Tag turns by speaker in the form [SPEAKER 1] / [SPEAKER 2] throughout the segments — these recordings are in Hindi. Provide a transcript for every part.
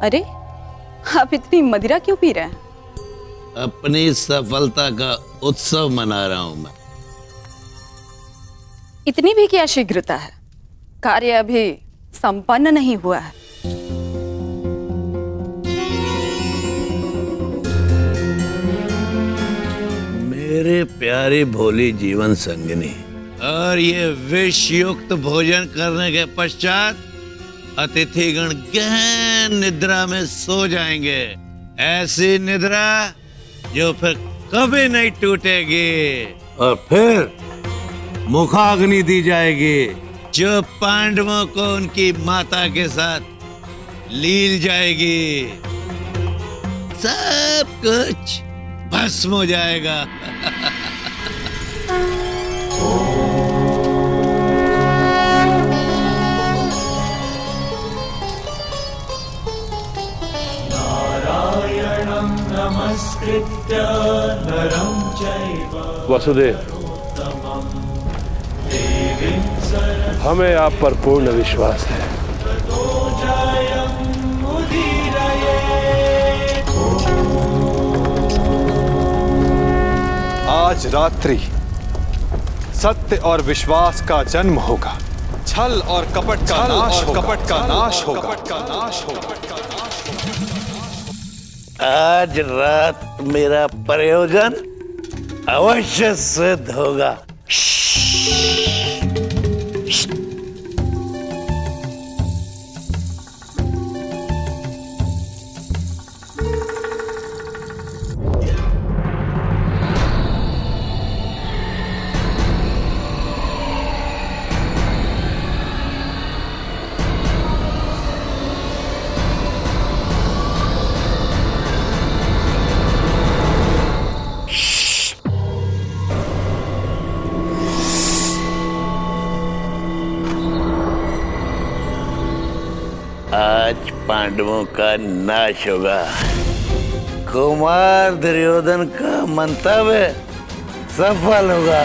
[SPEAKER 1] अरे, आप इतनी मदिरा क्यों पी रहे हैं?
[SPEAKER 2] अपनी सफलता का उत्सव मना रहा हूं मैं।
[SPEAKER 1] इतनी भी क्या शीघ्रता है? कार्य अभी संपन्न नहीं हुआ है।
[SPEAKER 2] मेरे प्यारे भोली जीवन संगिनी, और ये विष युक्त भोजन करने के पश्चात अतिथिगण गहन निद्रा में सो जाएंगे। ऐसी निद्रा जो फिर कभी नहीं टूटेगी। और फिर मुखाग्नि दी जाएगी जो पांडवों को उनकी माता के साथ लील जाएगी। सब कुछ भस्म हो जाएगा।
[SPEAKER 3] नमस्कृत्य नरं चैव
[SPEAKER 4] वसुदेव, हमें आप पर पूर्ण विश्वास है।
[SPEAKER 5] आज रात्रि सत्य और विश्वास का जन्म होगा। छल और कपट का नाश होगा।
[SPEAKER 2] आज रात मेरा प्रयोजन अवश्य सिद्ध होगा। आज पांडवों का नाश होगा। कुमार दुर्योधन का मंतव्य सफल होगा।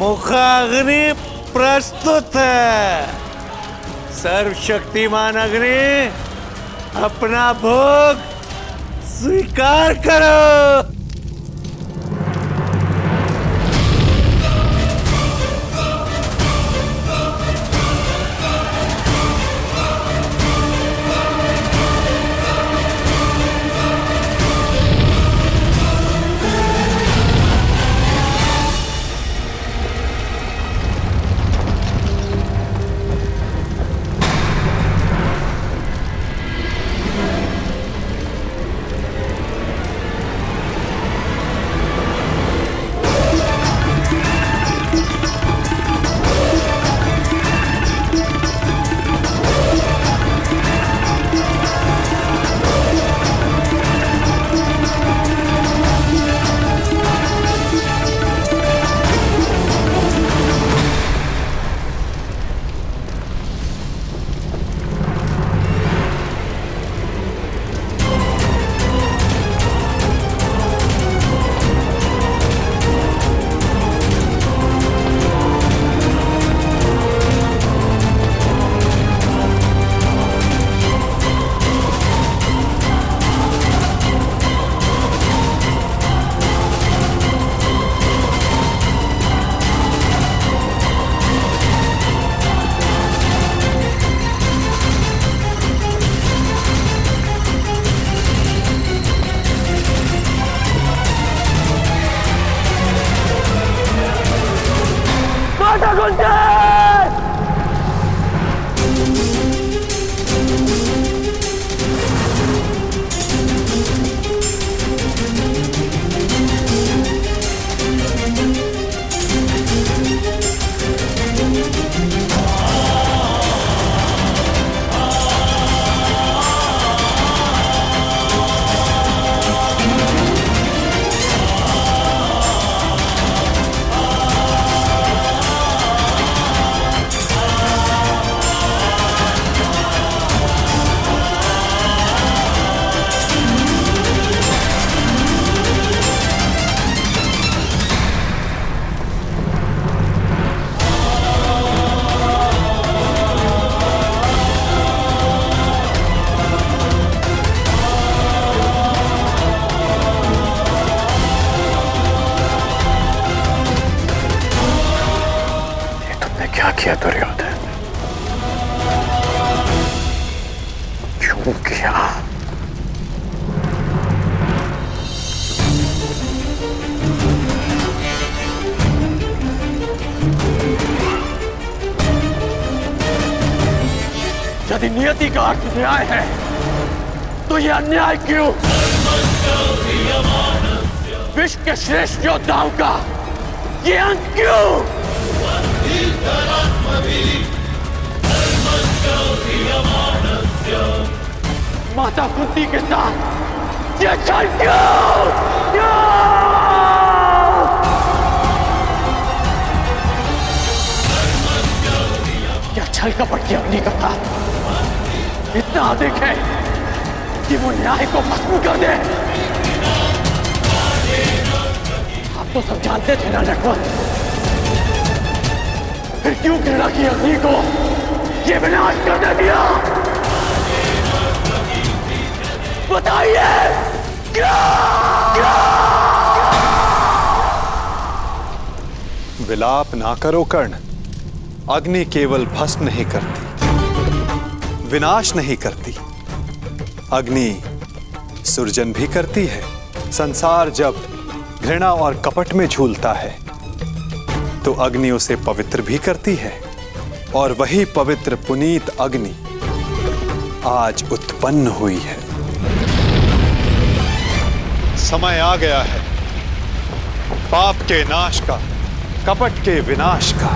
[SPEAKER 2] मुखाग्नि प्रस्तुत है। सर्वशक्तिमान अग्नि, अपना भोग स्वीकार करो।
[SPEAKER 6] क्या किया दुर्योधन? क्यों किया? यदि नियति का अर्थ न्याय है तो यह अन्याय क्यों? विश्व के श्रेष्ठ योद्धाओं का ये अंत क्यों? माता कुंती के साथ ये छल क्यों? क्या छल कपट की अग्नि कथा इतना अधिक है कि वो न्याय को भस्म कर दे? आप तो सब जानते थे ना नटवर, फिर क्यों घृणा की अग्नि को ये विनाश करने दिया? बताइए क्या?
[SPEAKER 5] विलाप ना करो कर्ण। अग्नि केवल भस्म नहीं करती, विनाश नहीं करती, अग्नि सृजन भी करती है। संसार जब घृणा और कपट में झूलता है तो अग्नि उसे पवित्र भी करती है, और वही पवित्र पुनीत अग्नि आज उत्पन्न हुई है। समय आ गया है पाप के नाश का, कपट के विनाश का।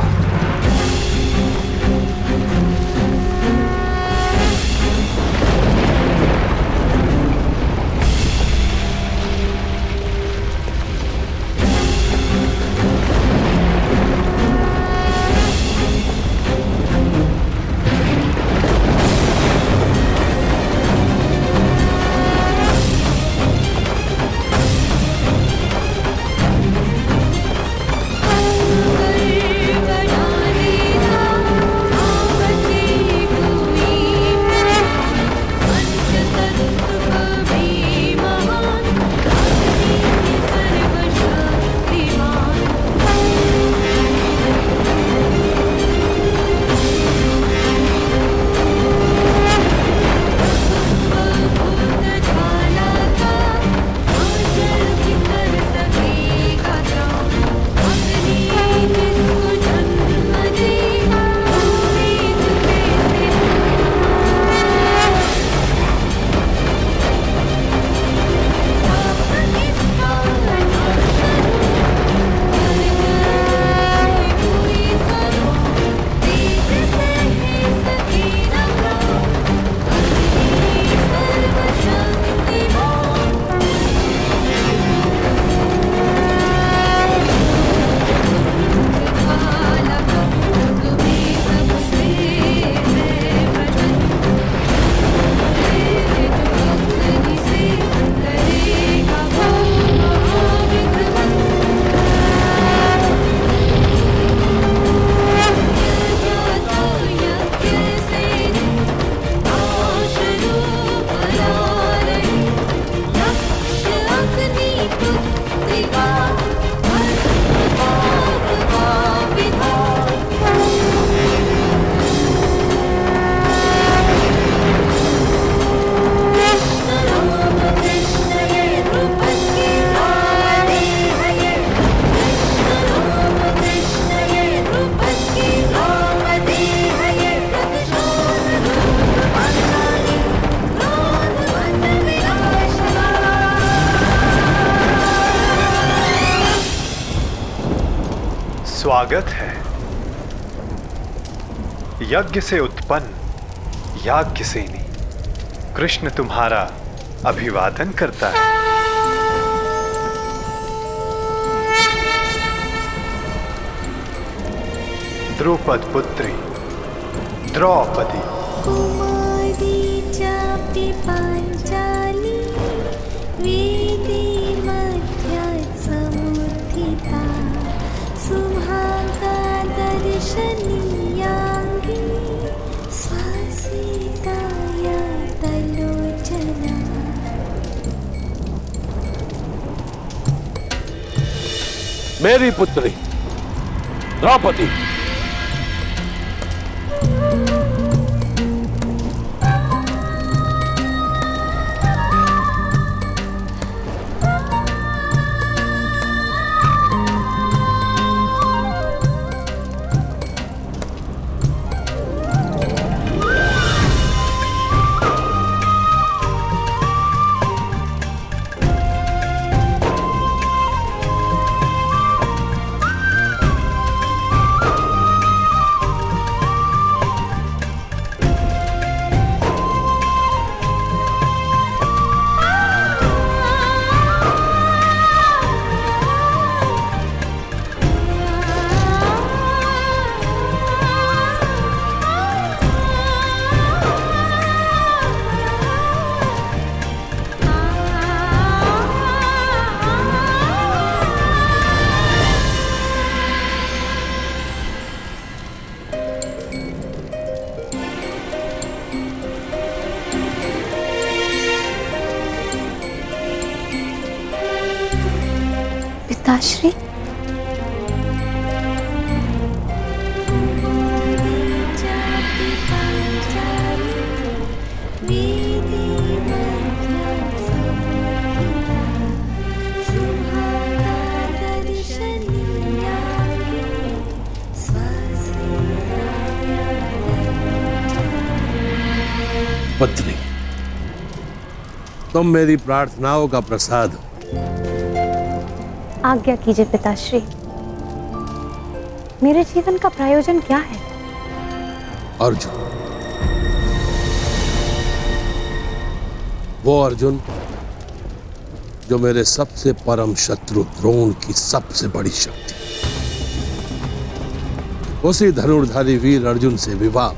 [SPEAKER 5] स्वागत है। यज्ञ से उत्पन्न याज्ञसेनी कृष्ण तुम्हारा अभिवादन करता है। द्रुपद पुत्री द्रौपदी,
[SPEAKER 7] कुमारी चापि पांचाली वेदी मध्या समुत्थिता सुभागा दर्शनीयांगी स्वासिताय तलोचना।
[SPEAKER 4] मेरी पुत्री द्रौपदी,
[SPEAKER 7] पिताश्री।
[SPEAKER 4] पुत्री, तुम मेरी प्रार्थनाओं का प्रसाद हो।
[SPEAKER 7] आज्ञा कीजिए पिताश्री, मेरे जीवन का प्रयोजन क्या है?
[SPEAKER 4] अर्जुन, वो अर्जुन जो मेरे सबसे परम शत्रु द्रोण की सबसे बड़ी शक्ति, उसी धनुर्धारी वीर अर्जुन से विवाह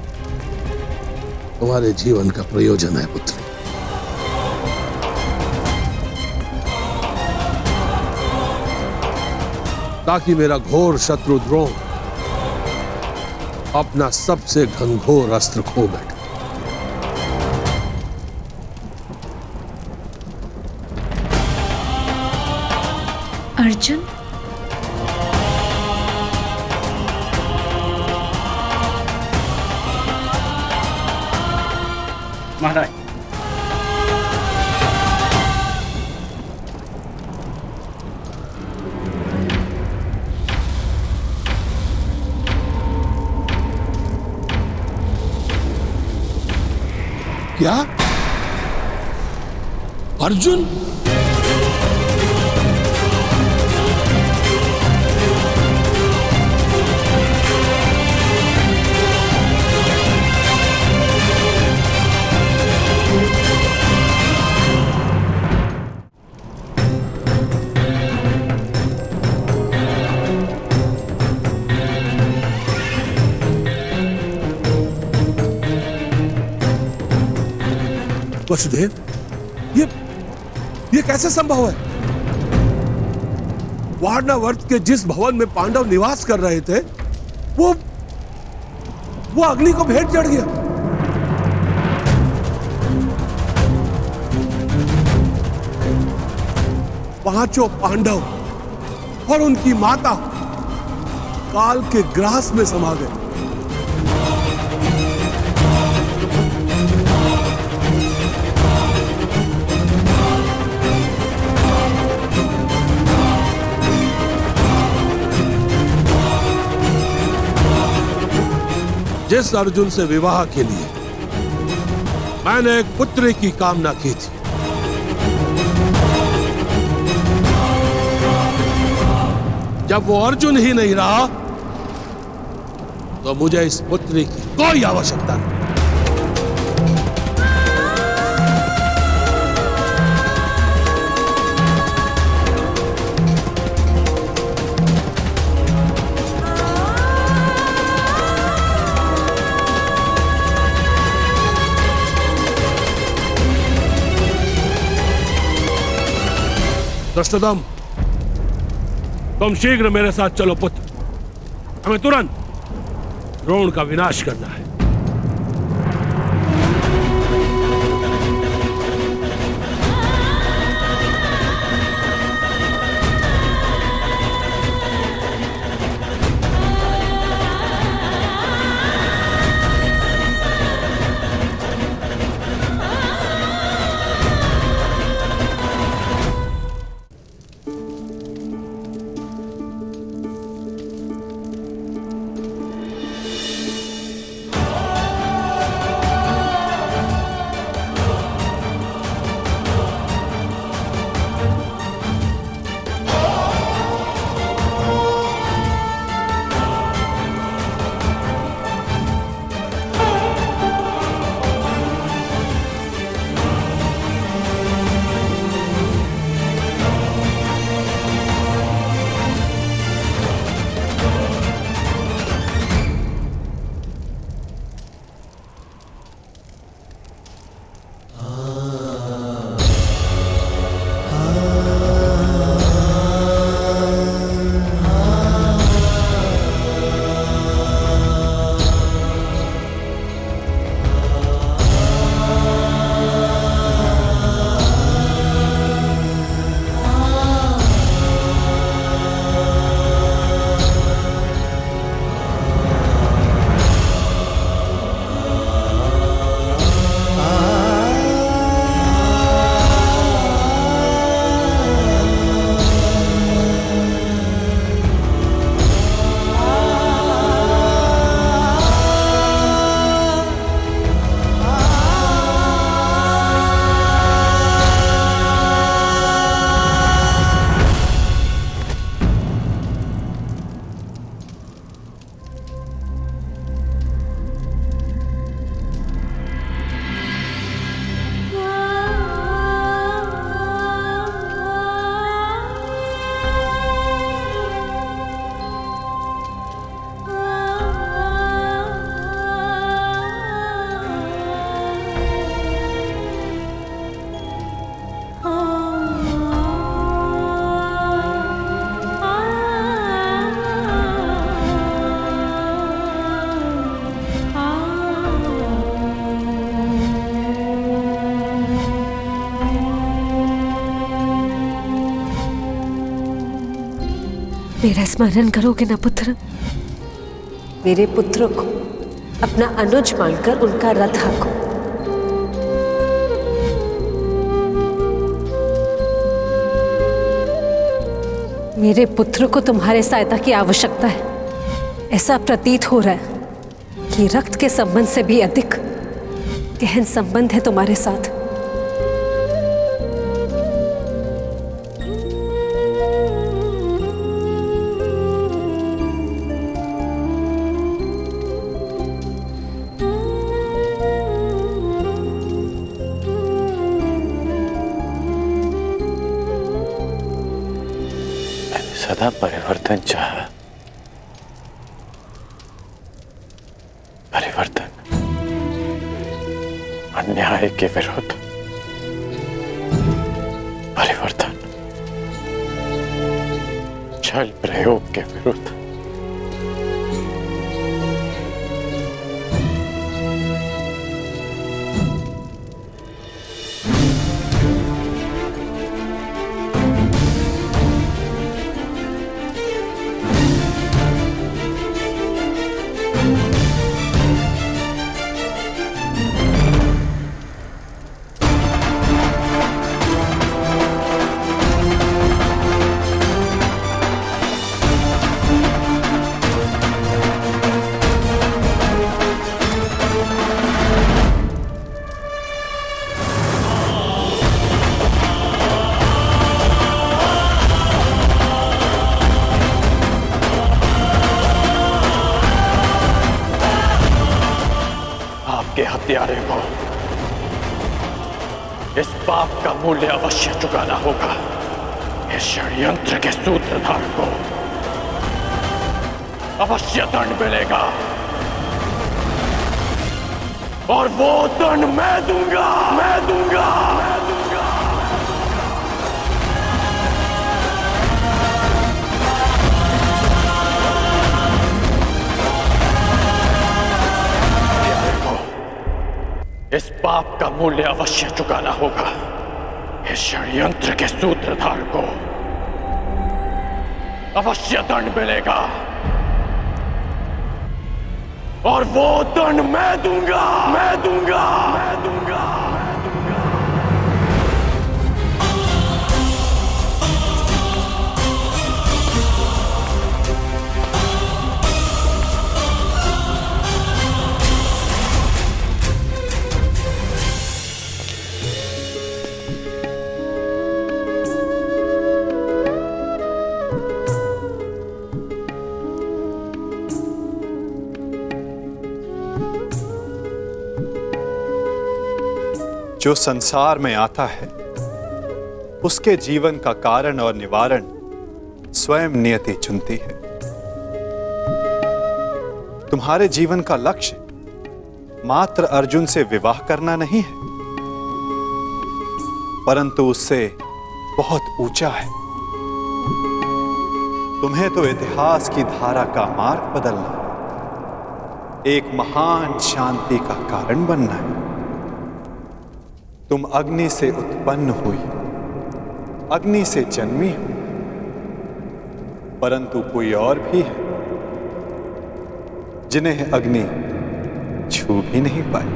[SPEAKER 4] तुम्हारे जीवन का प्रयोजन है पुत्री। ताकि मेरा घोर शत्रु द्रोण अपना सबसे घनघोर अस्त्र खो बैठे।
[SPEAKER 8] अर्जुन,
[SPEAKER 6] महाराज,
[SPEAKER 4] क्या अर्जुन? वसुदेव, ये कैसे संभव है? वारणावर्त के जिस भवन में पांडव निवास कर रहे थे, वो अग्नि को भेंट चढ़ गया। पांचों पांडव और उनकी माता काल के ग्रास में समा गए। जिस अर्जुन से विवाह के लिए मैंने एक पुत्री की कामना की थी, जब वो अर्जुन ही नहीं रहा तो मुझे इस पुत्री की कोई आवश्यकता नहीं। धृष्टद्युम्न, तुम शीघ्र मेरे साथ चलो पुत्र। हमें तुरंत द्रोण का विनाश करना है।
[SPEAKER 9] मेरा स्मरण करोगे ना पुत्र? मेरे पुत्र को अपना अनुज मानकर उनका रथ हाँको। मेरे पुत्र को तुम्हारे सहायता की आवश्यकता है। ऐसा प्रतीत हो रहा है कि रक्त के संबंध से भी अधिक गहन संबंध है तुम्हारे साथ।
[SPEAKER 6] सदा परिवर्तन चाहा, परिवर्तन अन्याय के विरुद्ध, परिवर्तन छल प्रयोग के विरुद्ध। के हत्यारे को इस पाप का मूल्य अवश्य चुकाना होगा। इस षड्यंत्र के सूत्रधार को अवश्य दंड मिलेगा, और वो दंड मैं दूंगा, मैं दूंगा, मैं दूंगा। इस पाप का मूल्य अवश्य चुकाना होगा। इस षड्यंत्र के सूत्रधार को अवश्य दंड मिलेगा, और वो दंड मैं दूंगा, मैं दूंगा, मैं दूंगा, मैं दूंगा।
[SPEAKER 5] जो संसार में आता है उसके जीवन का कारण और निवारण स्वयं नियति चुनती है। तुम्हारे जीवन का लक्ष्य मात्र अर्जुन से विवाह करना नहीं है, परंतु उससे बहुत ऊंचा है। तुम्हें तो इतिहास की धारा का मार्ग बदलना, एक महान शांति का कारण बनना है। तुम अग्नि से उत्पन्न हुई, अग्नि से जन्मी हो, परंतु कोई और भी है जिन्हें अग्नि छू भी नहीं पाई।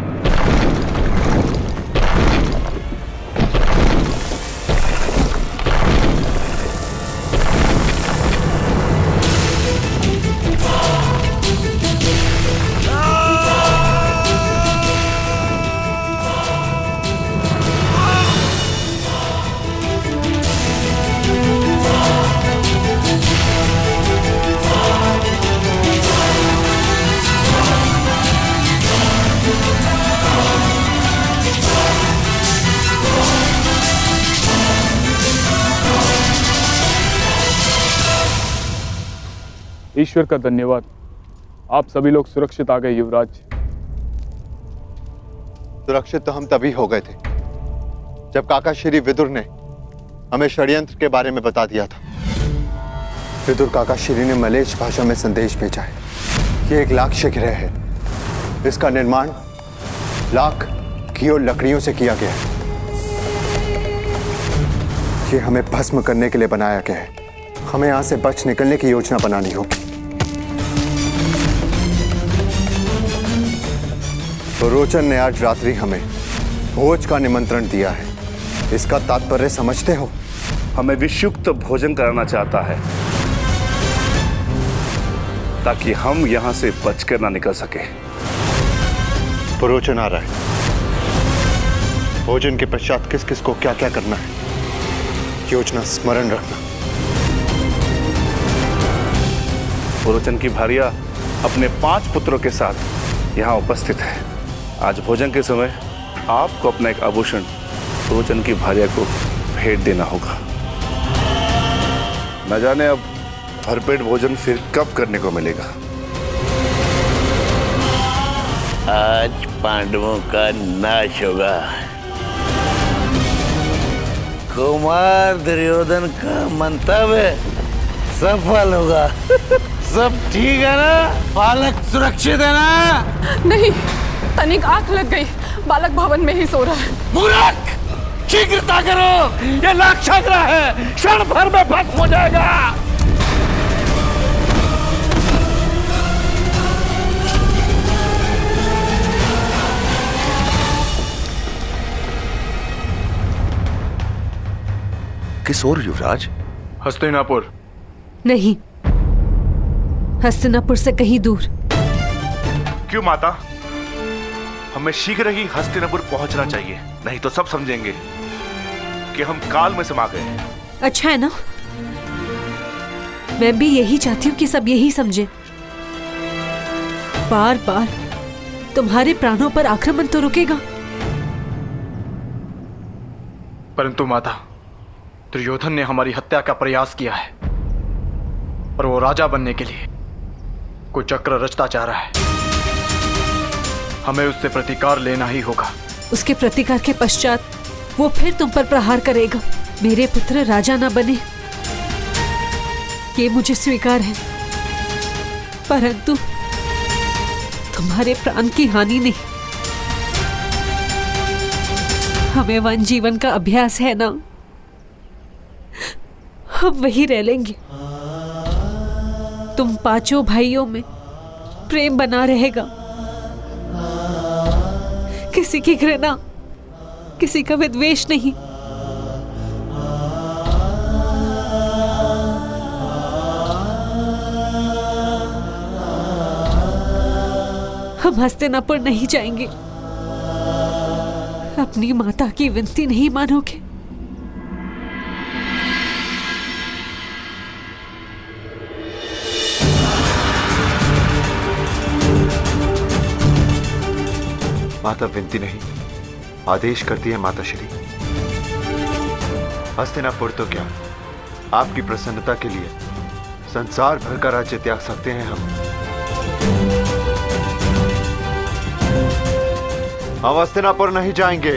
[SPEAKER 10] ईश्वर का धन्यवाद, आप सभी लोग सुरक्षित आ गए युवराज।
[SPEAKER 11] सुरक्षित तो हम तभी हो गए थे जब काका श्री विदुर ने हमें षड्यंत्र के बारे में बता दिया था। विदुर काका श्री ने मलेच्छ भाषा में संदेश भेजा है। ये एक लाक्षय ग्रह है। इसका निर्माण लाख घी और लकड़ियों से किया गया है। ये हमें भस्म करने के लिए बनाया गया है। हमें यहां से बच निकलने की योजना बनानी होगी। रोचन ने आज रात्रि हमें भोज का निमंत्रण दिया है। इसका तात्पर्य समझते हो?
[SPEAKER 12] हमें विषयुक्त भोजन कराना चाहता है ताकि हम यहां से बचकर ना निकल सके।
[SPEAKER 11] रोचन आ रहा है। भोजन के पश्चात किस किस को क्या क्या करना है, योजना स्मरण रखना।
[SPEAKER 12] रोचन की भार्या अपने 5 पुत्रों के साथ यहां उपस्थित है। आज भोजन के समय आपको अपना एक आभूषण रोचन की भार्या को भेंट देना होगा। न जाने अब भरपेट भोजन फिर कब करने को मिलेगा।
[SPEAKER 2] आज पांडवों का नाश होगा। कुमार दुर्योधन का मंतव्य सफल होगा। सब ठीक है ना? बालक सुरक्षित है ना?
[SPEAKER 1] नहीं, तनिक आंख लग गई। बालक भवन में ही सो रहा है।
[SPEAKER 12] मूर्ख! शीघ्रता करो, ये लाक्षाग्रह है, क्षण भर में भस्म हो जाएगा।
[SPEAKER 13] किस ओर युवराज?
[SPEAKER 10] हस्तिनापुर।
[SPEAKER 9] नहीं, हस्तिनापुर से कहीं दूर।
[SPEAKER 12] क्यों माता? हमें शीघ्र ही हस्तिनापुर पहुंचना चाहिए, नहीं तो सब समझेंगे कि हम काल में समा गए।
[SPEAKER 9] अच्छा है ना, मैं भी यही चाहती हूँ कि सब यही समझे। बार बार तुम्हारे प्राणों पर आक्रमण तो रुकेगा,
[SPEAKER 10] परंतु माता, दुर्योधन ने हमारी हत्या का प्रयास किया है और वो राजा बनने के लिए कोई चक्र रचता जा रहा है। हमें उससे प्रतिकार लेना ही होगा।
[SPEAKER 9] उसके प्रतिकार के पश्चात वो फिर तुम पर प्रहार करेगा। मेरे पुत्र राजा ना बने, ये मुझे स्वीकार है, परंतु तुम्हारे प्राण की हानि नहीं। हमें वन जीवन का अभ्यास है ना, हम वही रह लेंगे। तुम 5 भाइयों में प्रेम बना रहेगा, किसी की घृणा, किसी का विद्वेष नहीं। हम हस्तिनापुर नहीं जाएंगे। अपनी माता की विनती नहीं मानोगे?
[SPEAKER 11] माता विनती नहीं, आदेश करती है माता श्री। हस्तिनापुर तो क्या, आपकी प्रसन्नता के लिए संसार भर का राज्य त्याग सकते हैं हम हस्तिनापुर नहीं जाएंगे।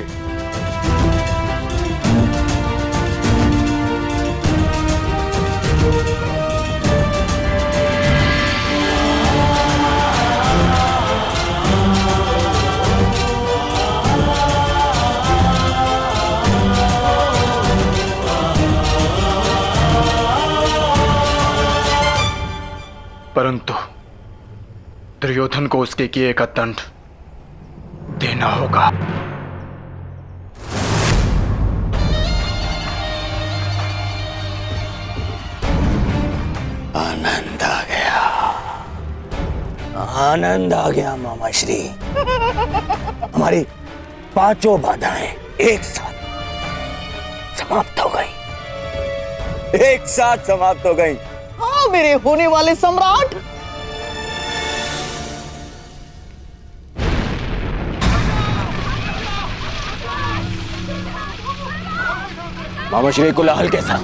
[SPEAKER 10] परंतु दुर्योधन को उसके किए का दंड देना होगा।
[SPEAKER 2] आनंद आ गया, आनंद आ गया मामा श्री। हमारी 5 बाधाएं एक साथ समाप्त हो गई, एक साथ समाप्त हो गई। हाँ मेरे होने वाले सम्राट। मामा श्री कोलाहल कैसा?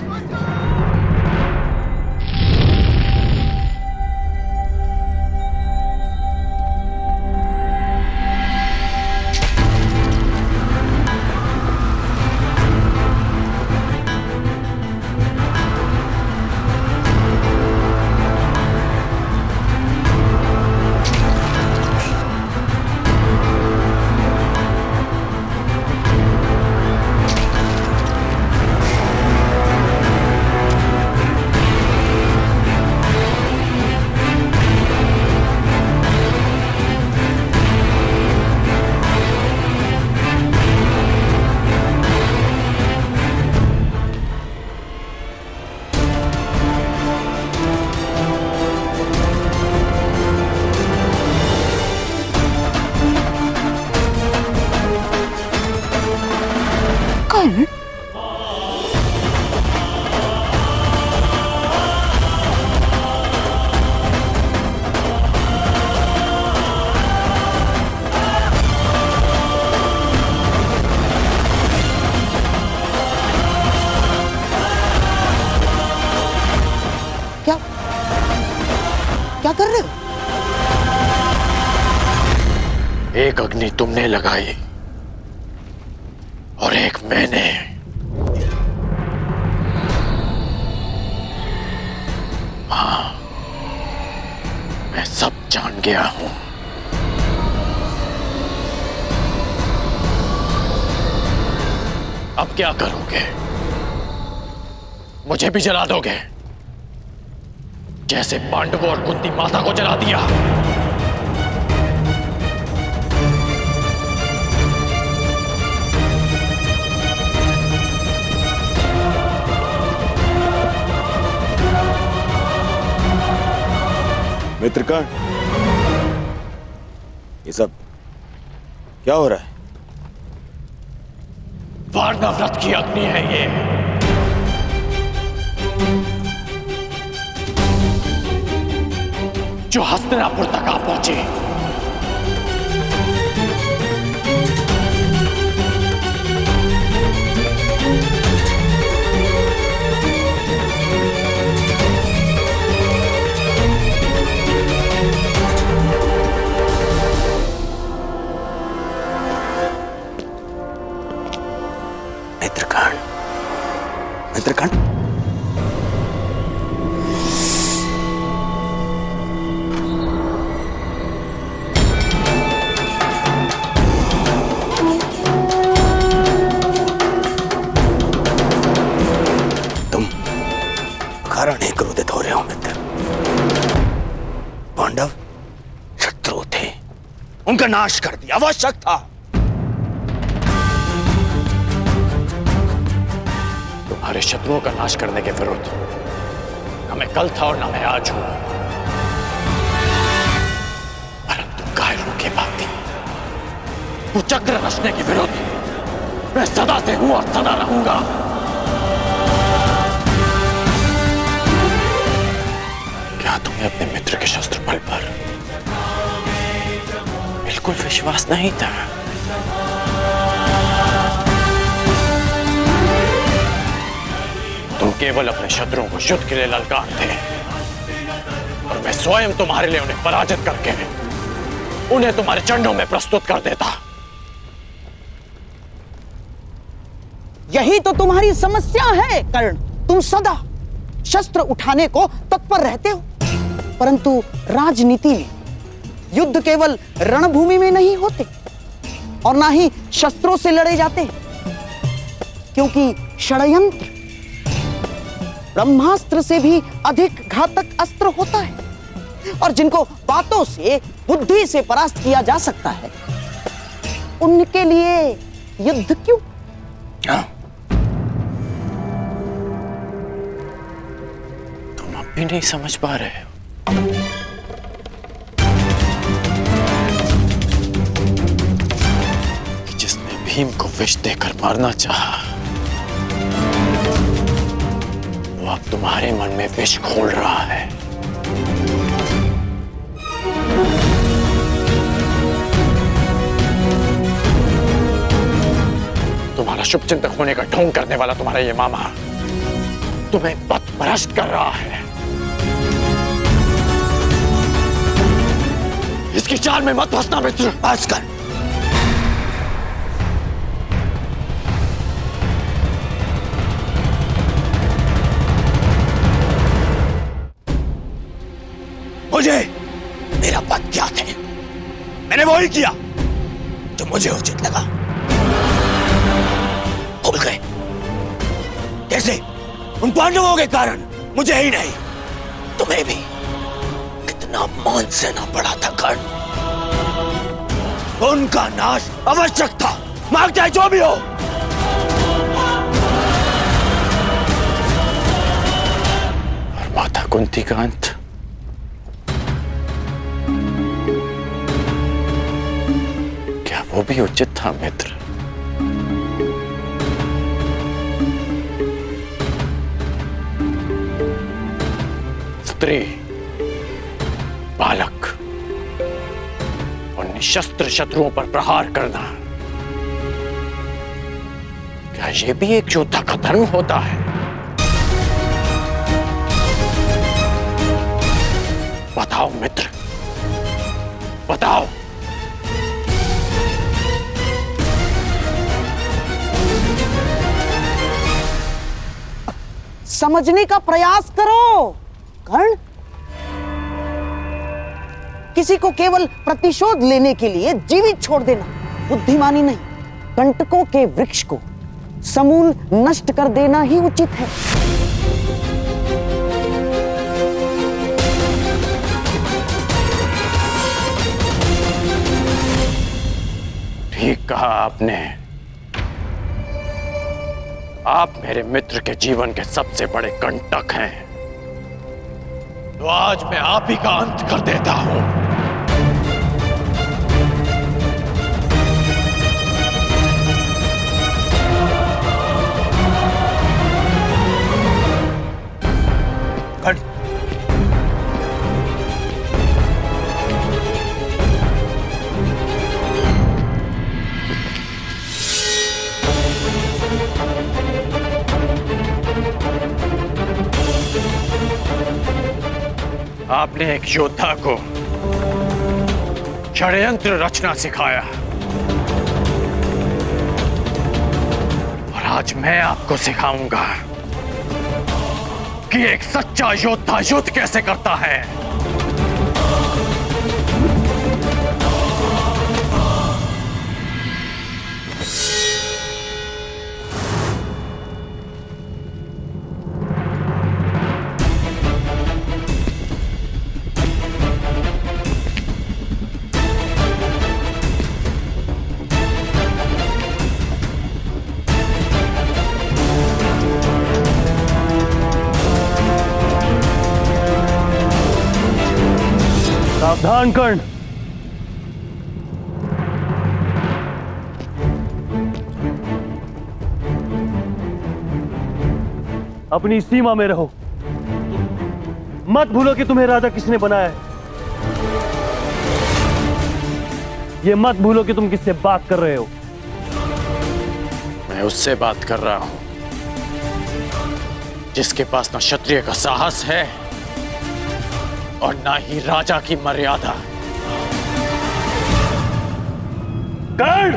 [SPEAKER 6] क्या कर रहे हो? एक अग्नि तुमने लगाई और एक मैंने। हाँ, मैं सब जान गया हूं। अब क्या करोगे? मुझे भी जला दोगे जैसे पांडवों और कुंती माता को जला दिया?
[SPEAKER 13] मित्रकर्ण, ये सब क्या हो रहा है?
[SPEAKER 6] वारणव्रत की अग्नि है ये। जो हस्तिनापुर तक आ पहुंची।
[SPEAKER 13] मित्रकर्ण, मित्रकर्ण,
[SPEAKER 6] कारण ही क्रोधित हो रहे हो मित्र। पांडव शत्रु थे, उनका नाश कर दिया, आवश्यक था। तुम्हारे शत्रुओं का नाश करने के विरुद्ध न मैं कल था और न मैं आज हूं, परंतु कायरों के भांति वो चक्र रचने के विरुद्ध मैं सदा से हूं और सदा रहूंगा। क्या तुम्हें अपने मित्र के शस्त्र बल पर बिल्कुल विश्वास नहीं था? तुम केवल अपने शत्रुओं को युद्ध के लिए ललकारते और मैं स्वयं तुम्हारे लिए उन्हें पराजित करके उन्हें तुम्हारे चरणों में प्रस्तुत कर देता।
[SPEAKER 14] यही तो तुम्हारी समस्या है कर्ण। तुम सदा शस्त्र उठाने को तत्पर रहते हो, परंतु राजनीति में युद्ध केवल रणभूमि में नहीं होते और ना ही शस्त्रों से लड़े जाते, क्योंकि षड्यंत्र ब्रह्मास्त्र से भी अधिक घातक अस्त्र होता है और जिनको बातों से, बुद्धि से परास्त किया जा सकता है, उनके लिए युद्ध क्यों?
[SPEAKER 6] तुम अब भी नहीं समझ पा रहे हो? कि जिसने भीम को विष देकर मारना चाहा, वो अब तुम्हारे मन में विष घोल रहा है। तुम्हारा शुभचिंतक होने का ढोंग करने वाला तुम्हारा ये मामा तुम्हें पथभ्रष्ट कर रहा है। इसकी चाल में मत फंसना मित्र। बस कर। मुझे मेरा पद ज्ञात है, मैंने वही किया जो मुझे उचित लगा। भूल गए कैसे? उन पांडवों के कारण मुझे ही नहीं, तुम्हें भी कितना मान सहना पड़ा था कर्ण। उनका नाश आवश्यक था, मांग चाहे जो भी हो। और माता कुंती का अंत क्या वो भी उचित था मित्र? स्त्री, बालक और निशस्त्र शत्रुओं पर प्रहार करना, क्या ये भी एक योद्धा का धर्म होता है? बताओ बताओ मित्र, बताओ।
[SPEAKER 14] समझने का प्रयास करो कर्ण। किसी को केवल प्रतिशोध लेने के लिए जीवित छोड़ देना बुद्धिमानी नहीं, कंटकों के वृक्ष को समूल नष्ट कर देना ही उचित है।
[SPEAKER 6] ठीक कहा आपने। आप मेरे मित्र के जीवन के सबसे बड़े कंटक हैं, तो आज मैं आप ही का अंत कर देता हूं। आपने एक योद्धा को षड्यंत्र रचना सिखाया, और आज मैं आपको सिखाऊंगा कि एक सच्चा योद्धा युद्ध कैसे करता है।
[SPEAKER 15] सावधान कर्ण। अपनी सीमा में रहो, मत भूलो कि तुम्हें राजा किसने बनाया है। ये मत भूलो कि तुम किससे बात कर रहे हो।
[SPEAKER 6] मैं उससे बात कर रहा हूं जिसके पास न क्षत्रिय का साहस है और ना ही राजा की मर्यादा।
[SPEAKER 15] कर्ण!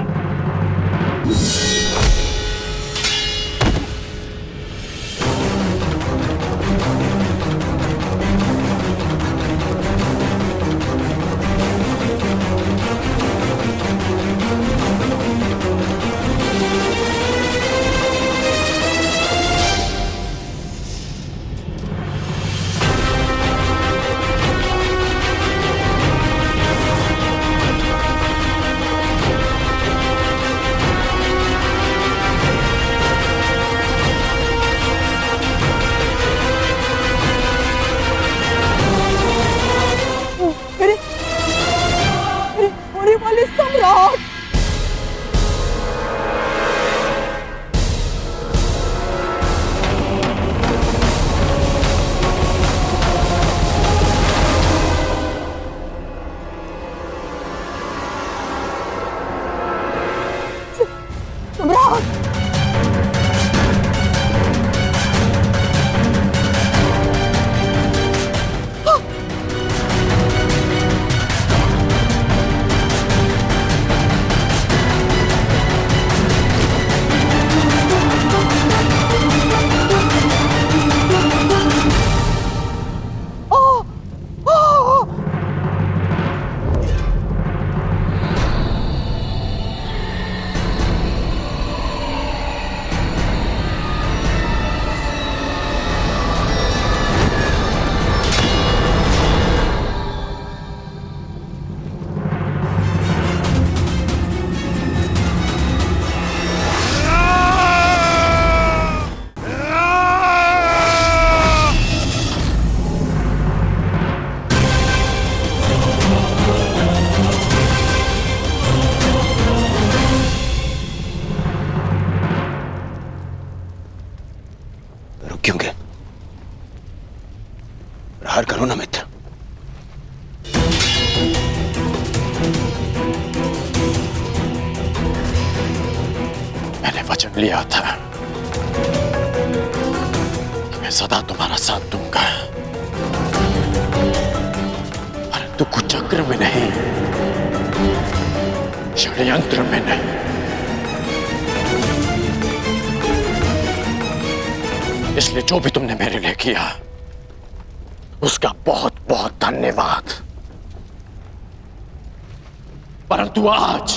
[SPEAKER 14] सम्राट, सम्राट,
[SPEAKER 6] क्योंकि प्रहार करो ना मित्र। मैंने वचन लिया था कि मैं सदा तुम्हारा साथ दूंगा। परंतु कुचक्र में नहीं, षड्यंत्र में नहीं। इसलिए जो भी तुमने मेरे लिए किया उसका बहुत बहुत धन्यवाद। परंतु आज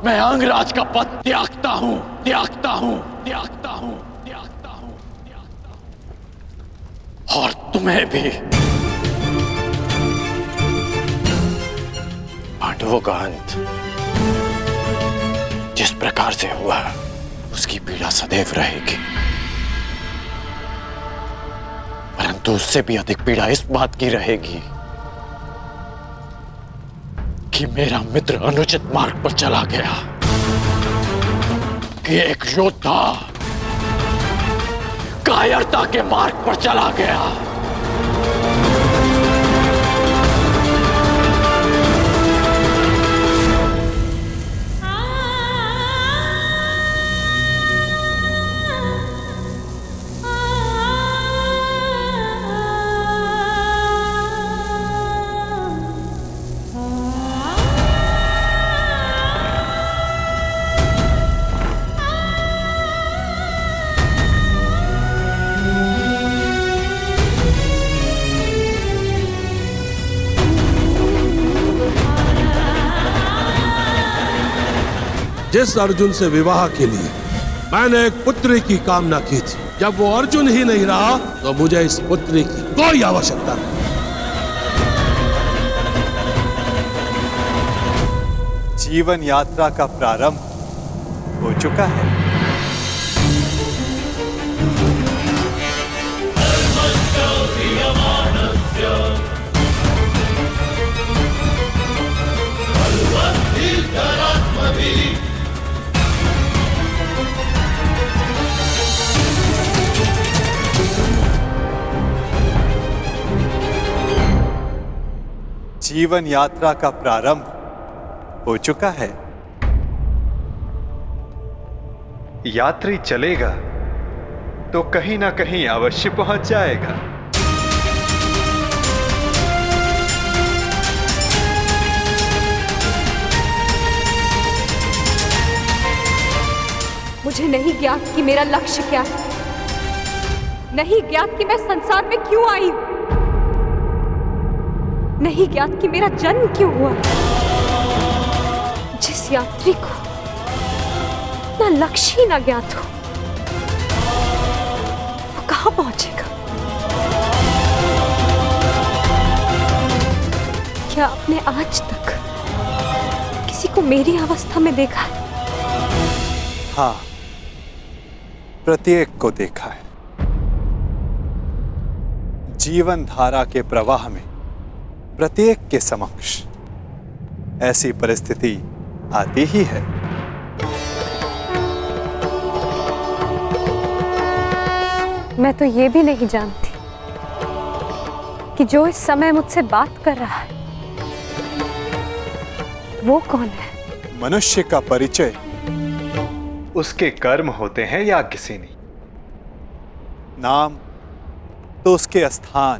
[SPEAKER 6] मैं अंगराज का पद त्यागता हूं, त्यागता हूं, त्यागता हूं, त्यागता हूं, त्यागता हूं। और तुम्हें भी। पांडवों का अंत जिस प्रकार से हुआ उसकी पीड़ा सदैव रहेगी, परंतु उससे भी अधिक पीड़ा इस बात की रहेगी कि मेरा मित्र अनुचित मार्ग पर चला गया, कि एक योद्धा कायरता के मार्ग पर चला गया।
[SPEAKER 4] जिस अर्जुन से विवाह के लिए मैंने एक पुत्री की कामना की थी, जब वो अर्जुन ही नहीं रहा तो मुझे इस पुत्री की कोई आवश्यकता नहीं।
[SPEAKER 5] जीवन यात्रा का प्रारंभ हो चुका है। जीवन यात्रा का प्रारंभ हो चुका है। यात्री चलेगा तो कहीं ना कहीं अवश्य पहुंच जाएगा।
[SPEAKER 9] मुझे नहीं ज्ञात कि मेरा लक्ष्य क्या है, नहीं ज्ञात कि मैं संसार में क्यों आई हूं, नहीं ज्ञात कि मेरा जन्म क्यों हुआ। जिस यात्री को ना लक्ष्य ही ना ज्ञात हो, वो कहां पहुंचेगा? क्या आपने आज तक किसी को मेरी अवस्था में देखा है?
[SPEAKER 5] हाँ, प्रत्येक को देखा है। जीवन धारा के प्रवाह में प्रत्येक के समक्ष ऐसी परिस्थिति आती ही है।
[SPEAKER 9] मैं तो ये भी नहीं जानती कि जो इस समय मुझसे बात कर रहा है वो कौन है।
[SPEAKER 5] मनुष्य का परिचय उसके कर्म होते हैं या किसी नहीं। नाम तो उसके स्थान,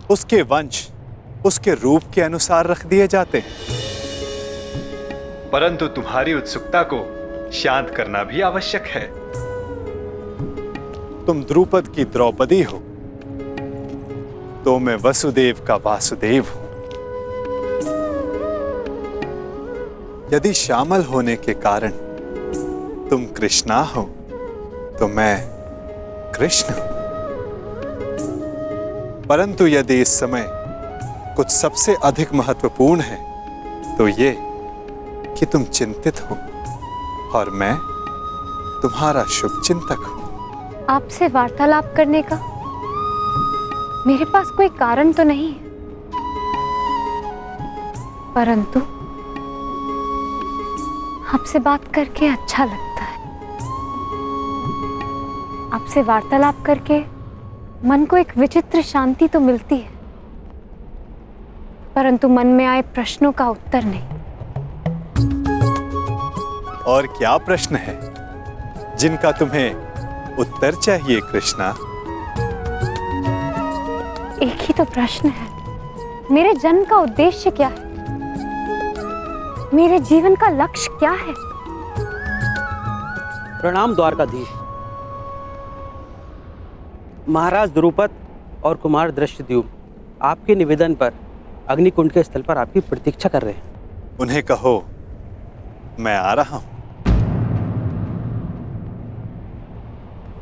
[SPEAKER 5] उसके वंश, उसके रूप के अनुसार रख दिए जाते हैं। परंतु तुम्हारी उत्सुकता को शांत करना भी आवश्यक है। तुम द्रुपद की द्रौपदी हो तो मैं वसुदेव का वासुदेव हूं। यदि श्यामल होने के कारण तुम कृष्णा हो तो मैं कृष्ण हूं। परंतु यदि इस समय कुछ सबसे अधिक महत्वपूर्ण है तो ये कि तुम चिंतित हो और मैं तुम्हारा शुभ चिंतक हूं।
[SPEAKER 7] आपसे वार्तालाप करने का मेरे पास कोई कारण तो नहीं है, परंतु आपसे बात करके अच्छा लगता है। आपसे वार्तालाप करके मन को एक विचित्र शांति तो मिलती है, परंतु मन में आए प्रश्नों का उत्तर नहीं।
[SPEAKER 5] और क्या प्रश्न है जिनका तुम्हें उत्तर चाहिए कृष्णा?
[SPEAKER 7] एक ही तो प्रश्न है मेरे जन्म का उद्देश्य क्या है? मेरे जीवन का लक्ष्य क्या है?
[SPEAKER 14] प्रणाम द्वारकाधीश। महाराज द्रुपद और कुमार दृष्टद्युम्न आपके निवेदन पर अग्निकुंड के स्थल पर आपकी प्रतीक्षा कर रहे हैं।
[SPEAKER 5] उन्हें कहो मैं आ रहा हूं।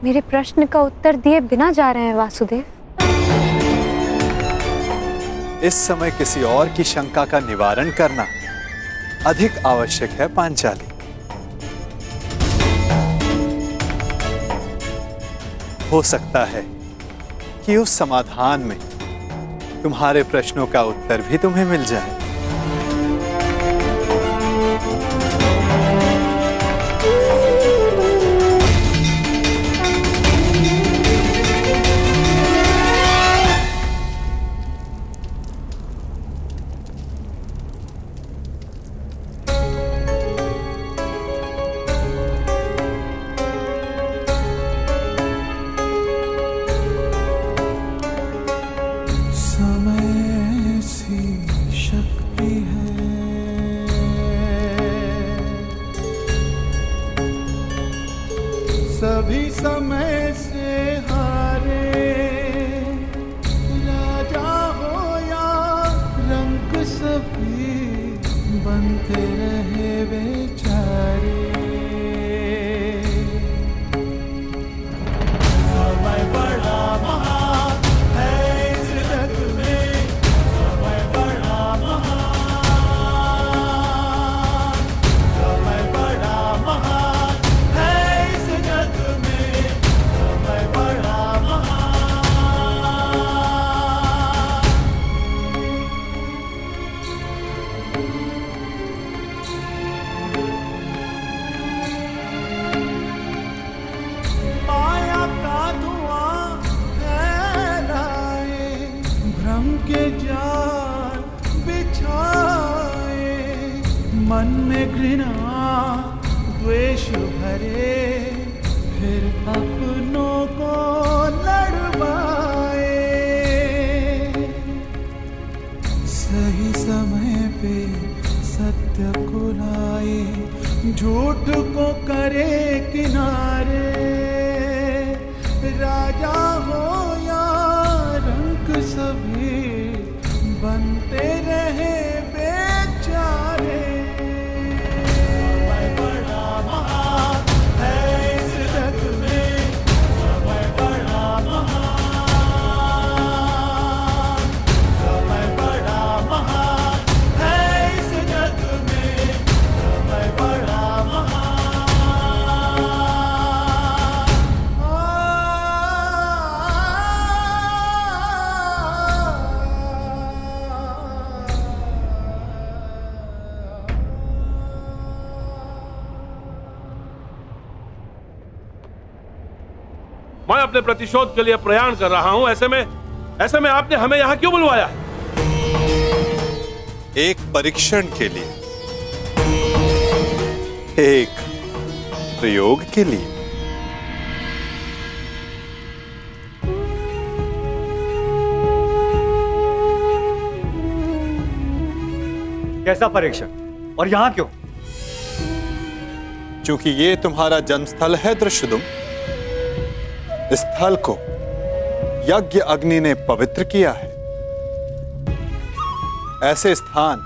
[SPEAKER 7] मेरे प्रश्न का उत्तर दिए बिना जा रहे हैं वासुदेव।
[SPEAKER 5] इस समय किसी और की शंका का निवारण करना अधिक आवश्यक है पांचाली। हो सकता है कि उस समाधान में तुम्हारे प्रश्नों का उत्तर भी तुम्हें मिल जाए।
[SPEAKER 3] सभी समय से हारे, राजा हो या रंक सभी बनते रहे बेचारे। समय बड़ा महान है इस जग में, समय बड़ा महान, समय बड़ा महान है इस जग में, समय बड़ा महान। माया का धुआं फैलाए, भ्रम के जाल बिछाए, मन में घृणा द्वेष भरे, फिर अपनों को लड़वाए। सही समय पे सत्य को लाए, झूठ को करे किनारे। राजा हो या रंक सभी बनते रहे बेचारे। समय बड़ा महान है इस जग में, समय बड़ा महान, समय बड़ा महान है इस जग में, समय बड़ा महान।
[SPEAKER 4] मैं अपने प्रतिशोध के लिए प्रयाण कर रहा हूं। ऐसे में आपने हमें यहां क्यों बुलवाया है?
[SPEAKER 5] एक परीक्षण के लिए, एक प्रयोग के लिए।
[SPEAKER 15] कैसा परीक्षण और यहां क्यों?
[SPEAKER 5] क्योंकि ये तुम्हारा जन्मस्थल है दृष्टद्युम्न। इस स्थल को यज्ञ अग्नि ने पवित्र किया है। ऐसे स्थान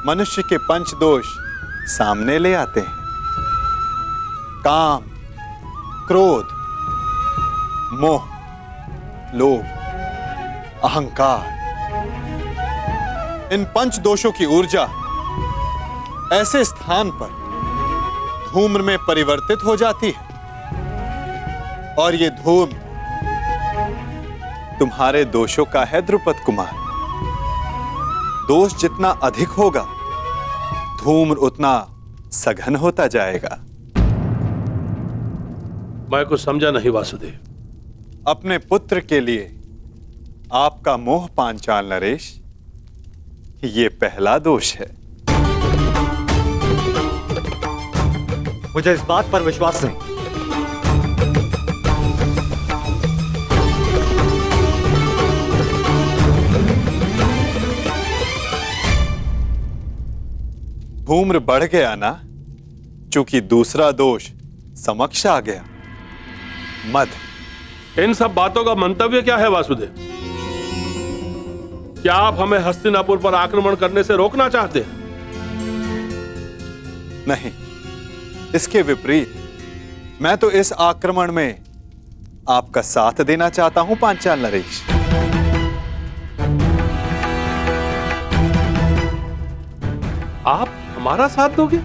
[SPEAKER 5] मनुष्य के पंच दोष सामने ले आते हैं। काम, क्रोध, मोह, लोभ, अहंकार, इन पंच दोषों की ऊर्जा ऐसे स्थान पर धूम्र में परिवर्तित हो जाती है, और ये धूम तुम्हारे दोषों का है द्रुपद कुमार। दोष जितना अधिक होगा, धूम्र उतना सघन होता जाएगा।
[SPEAKER 4] मैं कुछ समझा नहीं वासुदेव।
[SPEAKER 5] अपने पुत्र के लिए आपका मोह पांचाल नरेश, ये पहला दोष है।
[SPEAKER 15] मुझे इस बात पर विश्वास नहीं।
[SPEAKER 5] धूम्र बढ़ गया ना, चूंकि दूसरा दोष समक्ष आ गया, मद।
[SPEAKER 4] इन सब बातों का मंतव्य क्या है वासुदेव? क्या आप हमें हस्तिनापुर पर आक्रमण करने से रोकना चाहते हैं?
[SPEAKER 5] नहीं, इसके विपरीत मैं तो इस आक्रमण में आपका साथ देना चाहता हूं पांचाल नरेश।
[SPEAKER 4] आप हमारा साथ दोगे?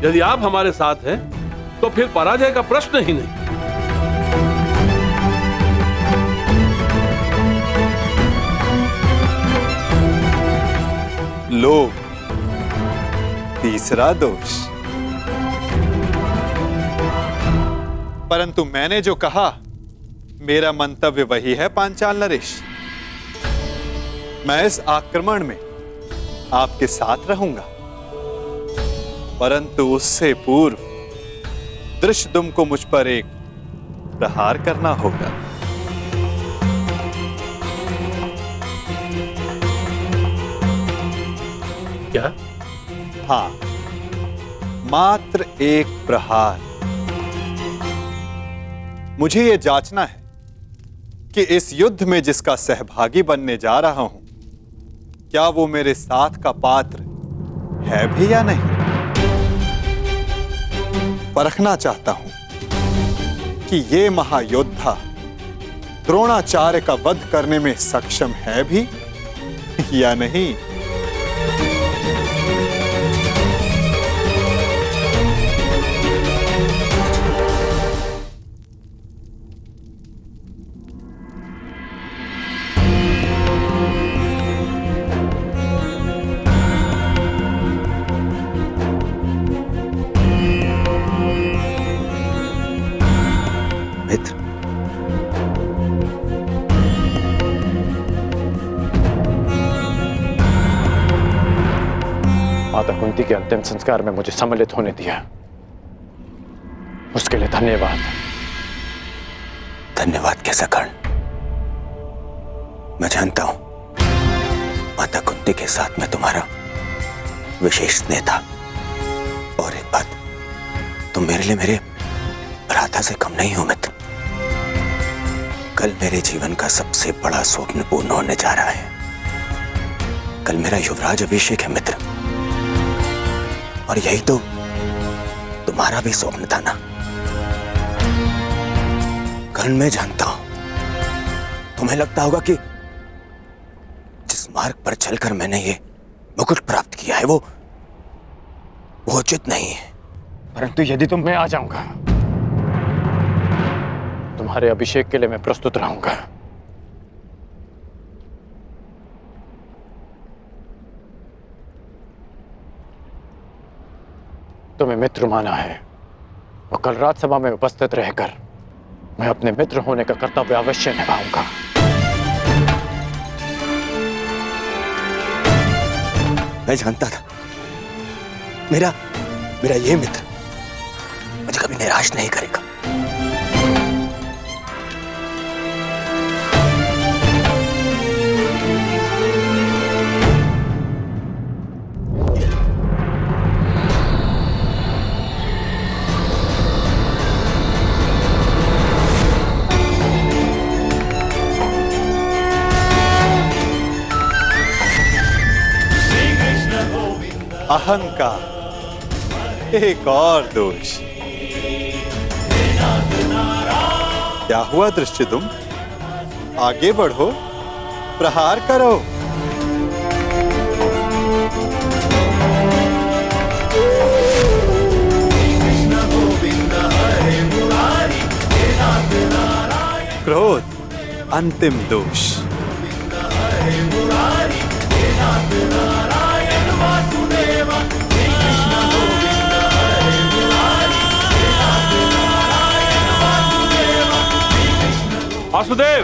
[SPEAKER 4] यदि आप हमारे साथ हैं तो फिर पराजय का प्रश्न ही नहीं।
[SPEAKER 5] लोभ, तीसरा दोष। परंतु मैंने जो कहा, मेरा मंतव्य वही है पांचाल नरेश। मैं इस आक्रमण में आपके साथ रहूंगा, परंतु उससे पूर्व दृष्टद्युम्न को मुझ पर एक प्रहार करना होगा।
[SPEAKER 4] क्या?
[SPEAKER 5] हाँ, मात्र एक प्रहार। मुझे यह जांचना है कि इस युद्ध में जिसका सहभागी बनने जा रहा हूं, क्या वो मेरे साथ का पात्र है भी या नहीं। परखना चाहता हूं कि ये महायोद्धा द्रोणाचार्य का वध करने में सक्षम है भी या नहीं।
[SPEAKER 6] माता कुंती के अंतिम संस्कार में मुझे सम्मिलित होने दिया, उसके लिए धन्यवाद।
[SPEAKER 13] धन्यवाद कैसा कर्ण? मैं जानता हूं माता कुंती के साथ में तुम्हारा विशेष स्नेह था। और एक बात, तुम मेरे लिए मेरे भ्राता से कम नहीं हो मित्र। कल मेरे जीवन का सबसे बड़ा स्वप्न पूर्ण होने जा रहा है। कल मेरा युवराज अभिषेक है मित्र, और यही तो तुम्हारा भी स्वप्न था ना। कर्ण, मैं जानता हूं तुम्हें लगता होगा कि जिस मार्ग पर चलकर मैंने ये मुकुट प्राप्त किया है वो उचित नहीं है।
[SPEAKER 6] परंतु यदि तुम, मैं आ जाऊंगा। तुम्हारे अभिषेक के लिए मैं प्रस्तुत रहूंगा। तुम्हें मित्र माना है और कल राजसभा में उपस्थित रहकर मैं अपने मित्र होने का कर्तव्य अवश्य निभाऊंगा।
[SPEAKER 13] मैं जानता था मेरा ये मित्र मुझे कभी निराश नहीं करेगा।
[SPEAKER 5] अहंकार एक और दोष। क्या हुआ दृष्टद्युम्न? आगे बढ़ो, प्रहार करो। क्रोध अंतिम दोष।
[SPEAKER 4] वासुदेव,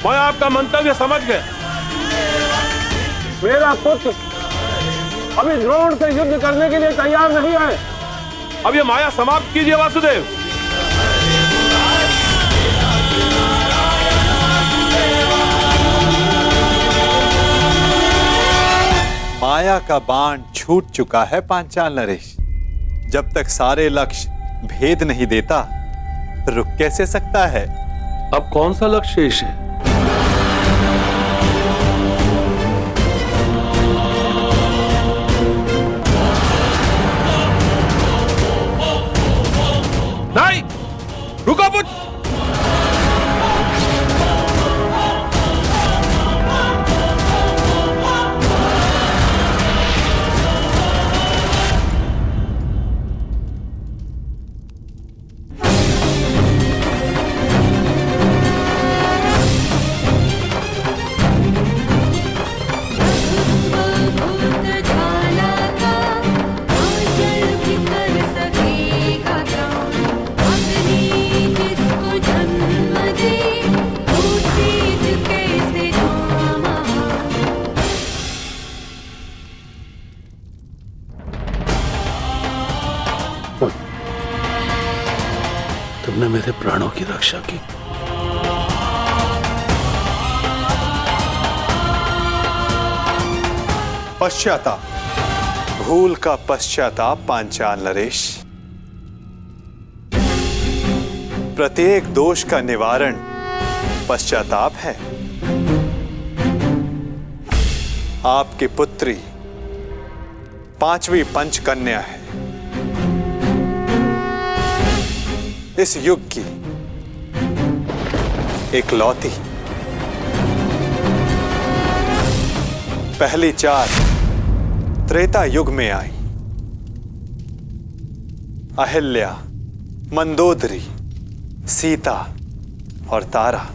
[SPEAKER 4] मैं आपका मंतव्य समझ गया। मेरा पुत्र अभी द्रोण से युद्ध करने के लिए तैयार नहीं है। अब ये माया समाप्त कीजिए वासुदेव।
[SPEAKER 5] माया का बाण छूट चुका है पांचाल नरेश। जब तक सारे लक्ष्य भेद नहीं देता, रुक कैसे सकता है?
[SPEAKER 4] अब कौन सा लक्ष्य शेष है? नहीं, रुको पुत्र। तुमने मेरे प्राणों की रक्षा की।
[SPEAKER 5] पश्चाताप, भूल का पश्चाताप पांचाल नरेश। प्रत्येक दोष का निवारण पश्चाताप है। आपकी पुत्री 5वीं पंचकन्या है। इस युग की इकलौती। पहली 4 त्रेता युग में आई। अहिल्या, मंदोदरी, सीता और तारा।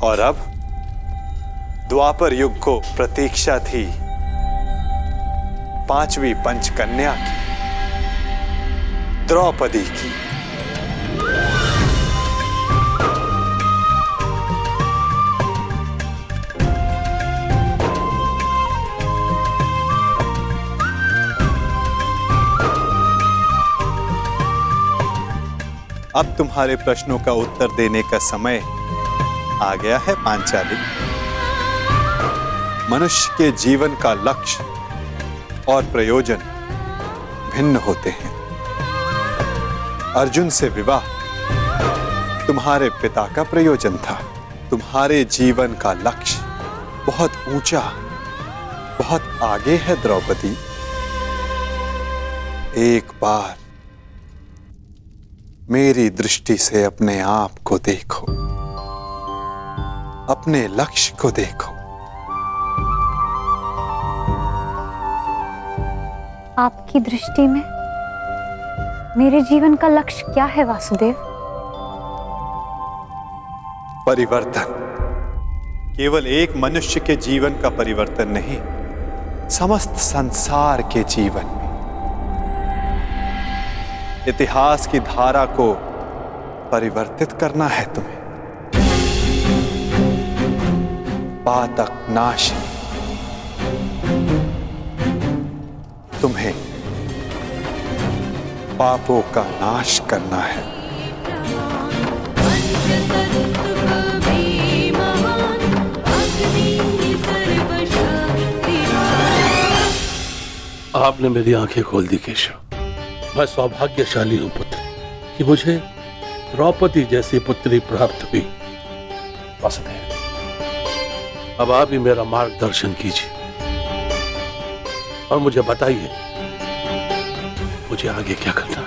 [SPEAKER 5] और अब द्वापर युग को प्रतीक्षा थी 5वीं पंचकन्या की, द्रौपदी की। अब तुम्हारे प्रश्नों का उत्तर देने का समय आ गया है पांचाली। मनुष्य के जीवन का लक्ष्य और प्रयोजन भिन्न होते हैं। अर्जुन से विवाह तुम्हारे पिता का प्रयोजन था। तुम्हारे जीवन का लक्ष्य बहुत ऊंचा, बहुत आगे है द्रौपदी। एक बार मेरी दृष्टि से अपने आप को देखो, अपने लक्ष्य को देखो।
[SPEAKER 7] आपकी दृष्टि में मेरे जीवन का लक्ष्य क्या है वासुदेव?
[SPEAKER 5] परिवर्तन। केवल एक मनुष्य के जीवन का परिवर्तन नहीं, समस्त संसार के जीवन में। इतिहास की धारा को परिवर्तित करना है तुम्हें। पातक नाशिनी। तुम्हें पापों का नाश करना है।
[SPEAKER 4] आपने मेरी आंखें खोल दी केशव। मैं सौभाग्यशाली हूं पुत्र कि मुझे द्रौपदी जैसी पुत्री प्राप्त हुई। वासुदेव, अब आप ही मेरा मार्गदर्शन कीजिए और मुझे बताइए मुझे आगे क्या करना है।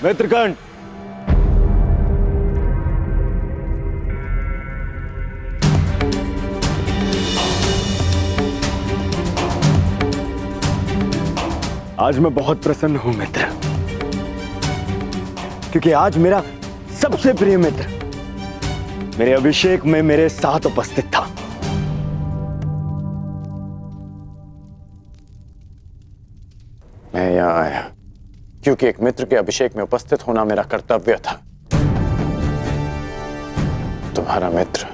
[SPEAKER 11] मित्रगण,
[SPEAKER 16] आज मैं बहुत प्रसन्न हूं मित्र, क्योंकि आज मेरा सबसे प्रिय मित्र मेरे अभिषेक में मेरे साथ उपस्थित था। मैं यहां आया क्योंकि एक मित्र के अभिषेक में उपस्थित होना मेरा कर्तव्य था। तुम्हारा मित्र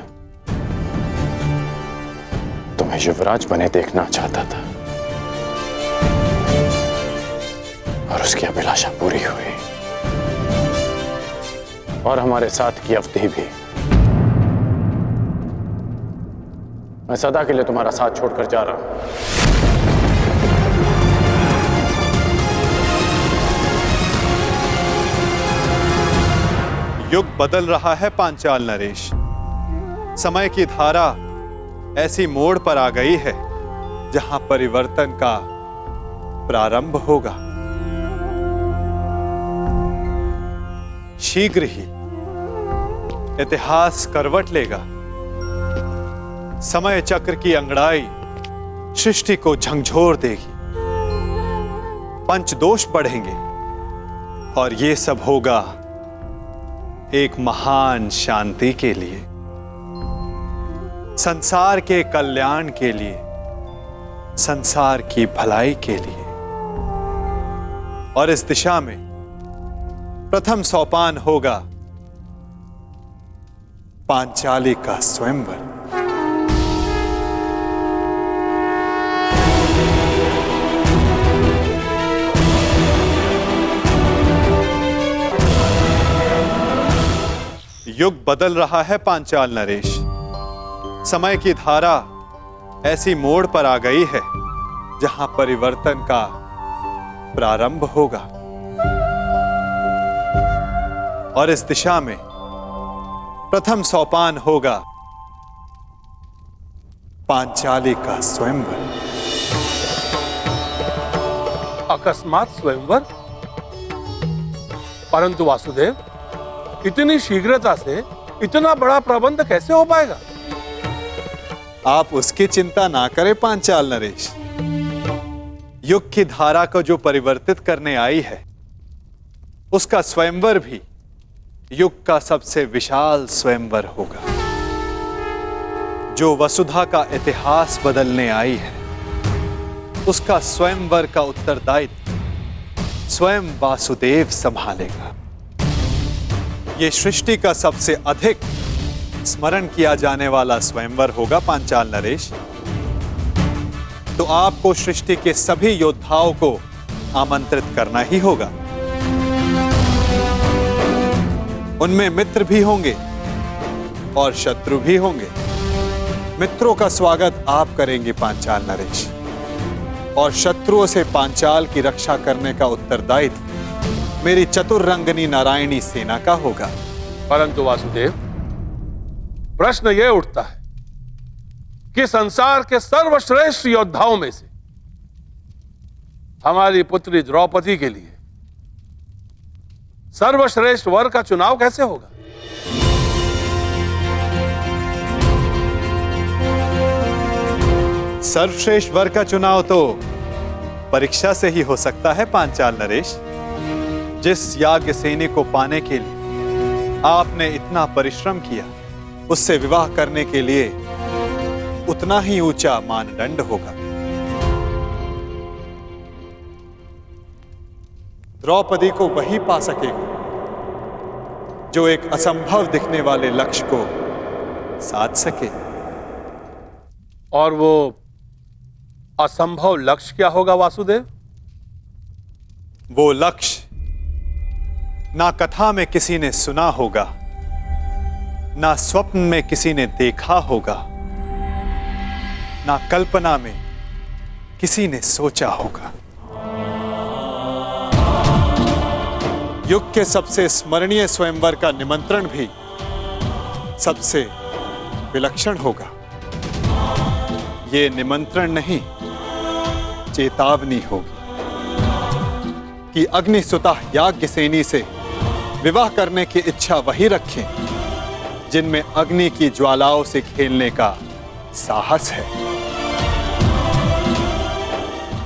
[SPEAKER 16] तुम्हें युवराज बने देखना चाहता था और उसकी अभिलाषा पूरी हुई, और हमारे साथ की अवधि भी। मैं सदा के लिए तुम्हारा साथ छोड़कर जा रहा हूं।
[SPEAKER 5] युग बदल रहा है पांचाल नरेश। समय की धारा ऐसी मोड़ पर आ गई है जहां परिवर्तन का प्रारंभ होगा। शीघ्र ही इतिहास करवट लेगा। समय चक्र की अंगड़ाई सृष्टि को झंझोर देगी। पंचदोष बढ़ेंगे और ये सब होगा एक महान शांति के लिए, संसार के कल्याण के लिए, संसार की भलाई के लिए। और इस दिशा में प्रथम सोपान होगा पांचाली का स्वयंवर। युग बदल रहा है पांचाल नरेश। समय की धारा ऐसी मोड़ पर आ गई है जहां परिवर्तन का प्रारंभ होगा, और इस दिशा में प्रथम सोपान होगा पांचाली का स्वयंवर।
[SPEAKER 4] अकस्मात स्वयंवर? परंतु वासुदेव, इतनी शीघ्रता से इतना बड़ा प्रबंध कैसे हो पाएगा?
[SPEAKER 5] आप उसकी चिंता ना करें पांचाल नरेश। युग की धारा को जो परिवर्तित करने आई है, उसका स्वयंवर भी युग का सबसे विशाल स्वयंवर होगा। जो वसुधा का इतिहास बदलने आई है, उसका स्वयंवर का उत्तरदायित्व स्वयं वासुदेव संभालेगा। ये सृष्टि का सबसे अधिक स्मरण किया जाने वाला स्वयंवर होगा पांचाल नरेश। तो आपको सृष्टि के सभी योद्धाओं को आमंत्रित करना ही होगा। उनमें मित्र भी होंगे और शत्रु भी होंगे। मित्रों का स्वागत आप करेंगे पांचाल नरेश, और शत्रुओं से पांचाल की रक्षा करने का उत्तरदायित्व मेरी चतुर्रंगनी नारायणी सेना का होगा।
[SPEAKER 4] परंतु वासुदेव, प्रश्न यह उठता है कि संसार के सर्वश्रेष्ठ योद्धाओं में से हमारी पुत्री द्रौपदी के लिए सर्वश्रेष्ठ वर का चुनाव कैसे होगा?
[SPEAKER 5] सर्वश्रेष्ठ वर का चुनाव तो परीक्षा से ही हो सकता है पांचाल नरेश। जिस याज्ञ सेनी को पाने के लिए आपने इतना परिश्रम किया, उससे विवाह करने के लिए उतना ही ऊंचा मानदंड होगा। द्रौपदी को वही पा सकेगा जो एक असंभव दिखने वाले लक्ष्य को साध सके।
[SPEAKER 4] और वो असंभव लक्ष्य क्या होगा वासुदेव?
[SPEAKER 5] वो लक्ष्य ना कथा में किसी ने सुना होगा, ना स्वप्न में किसी ने देखा होगा, ना कल्पना में किसी ने सोचा होगा। युग के सबसे स्मरणीय स्वयंवर का निमंत्रण भी सबसे विलक्षण होगा। ये निमंत्रण नहीं, चेतावनी होगी कि अग्निसुता याज्ञसेनी से विवाह करने की इच्छा वही रखें जिनमें अग्नि की ज्वालाओं से खेलने का साहस है।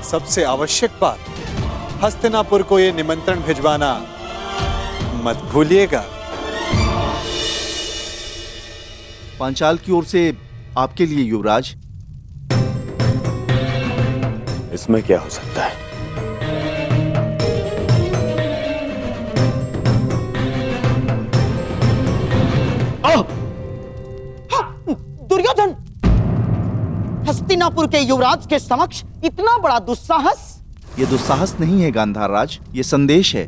[SPEAKER 5] सबसे आवश्यक बात, हस्तिनापुर को यह निमंत्रण भिजवाना मत भूलिएगा।
[SPEAKER 17] पांचाल की ओर से आपके लिए युवराज।
[SPEAKER 13] इसमें क्या हो सकता है?
[SPEAKER 14] दुर्योधन, हस्तिनापुर के युवराज के समक्ष इतना बड़ा दुस्साहस?
[SPEAKER 17] ये दुस्साहस नहीं है गांधार राज, ये संदेश है।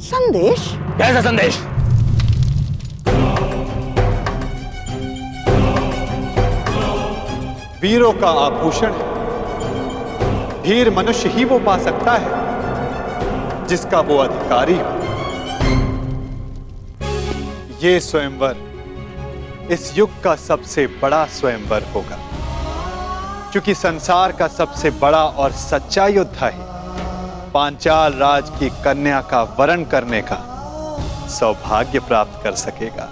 [SPEAKER 14] संदेश?
[SPEAKER 13] कैसा संदेश?
[SPEAKER 5] वीरों का आभूषण है। वीर मनुष्य ही वो पा सकता है जिसका वो अधिकारी हो। ये स्वयंवर इस युग का सबसे बड़ा स्वयंवर होगा, क्योंकि संसार का सबसे बड़ा और सच्चा योद्धा ही पांचाल राज की कन्या का वरण करने का सौभाग्य प्राप्त कर सकेगा।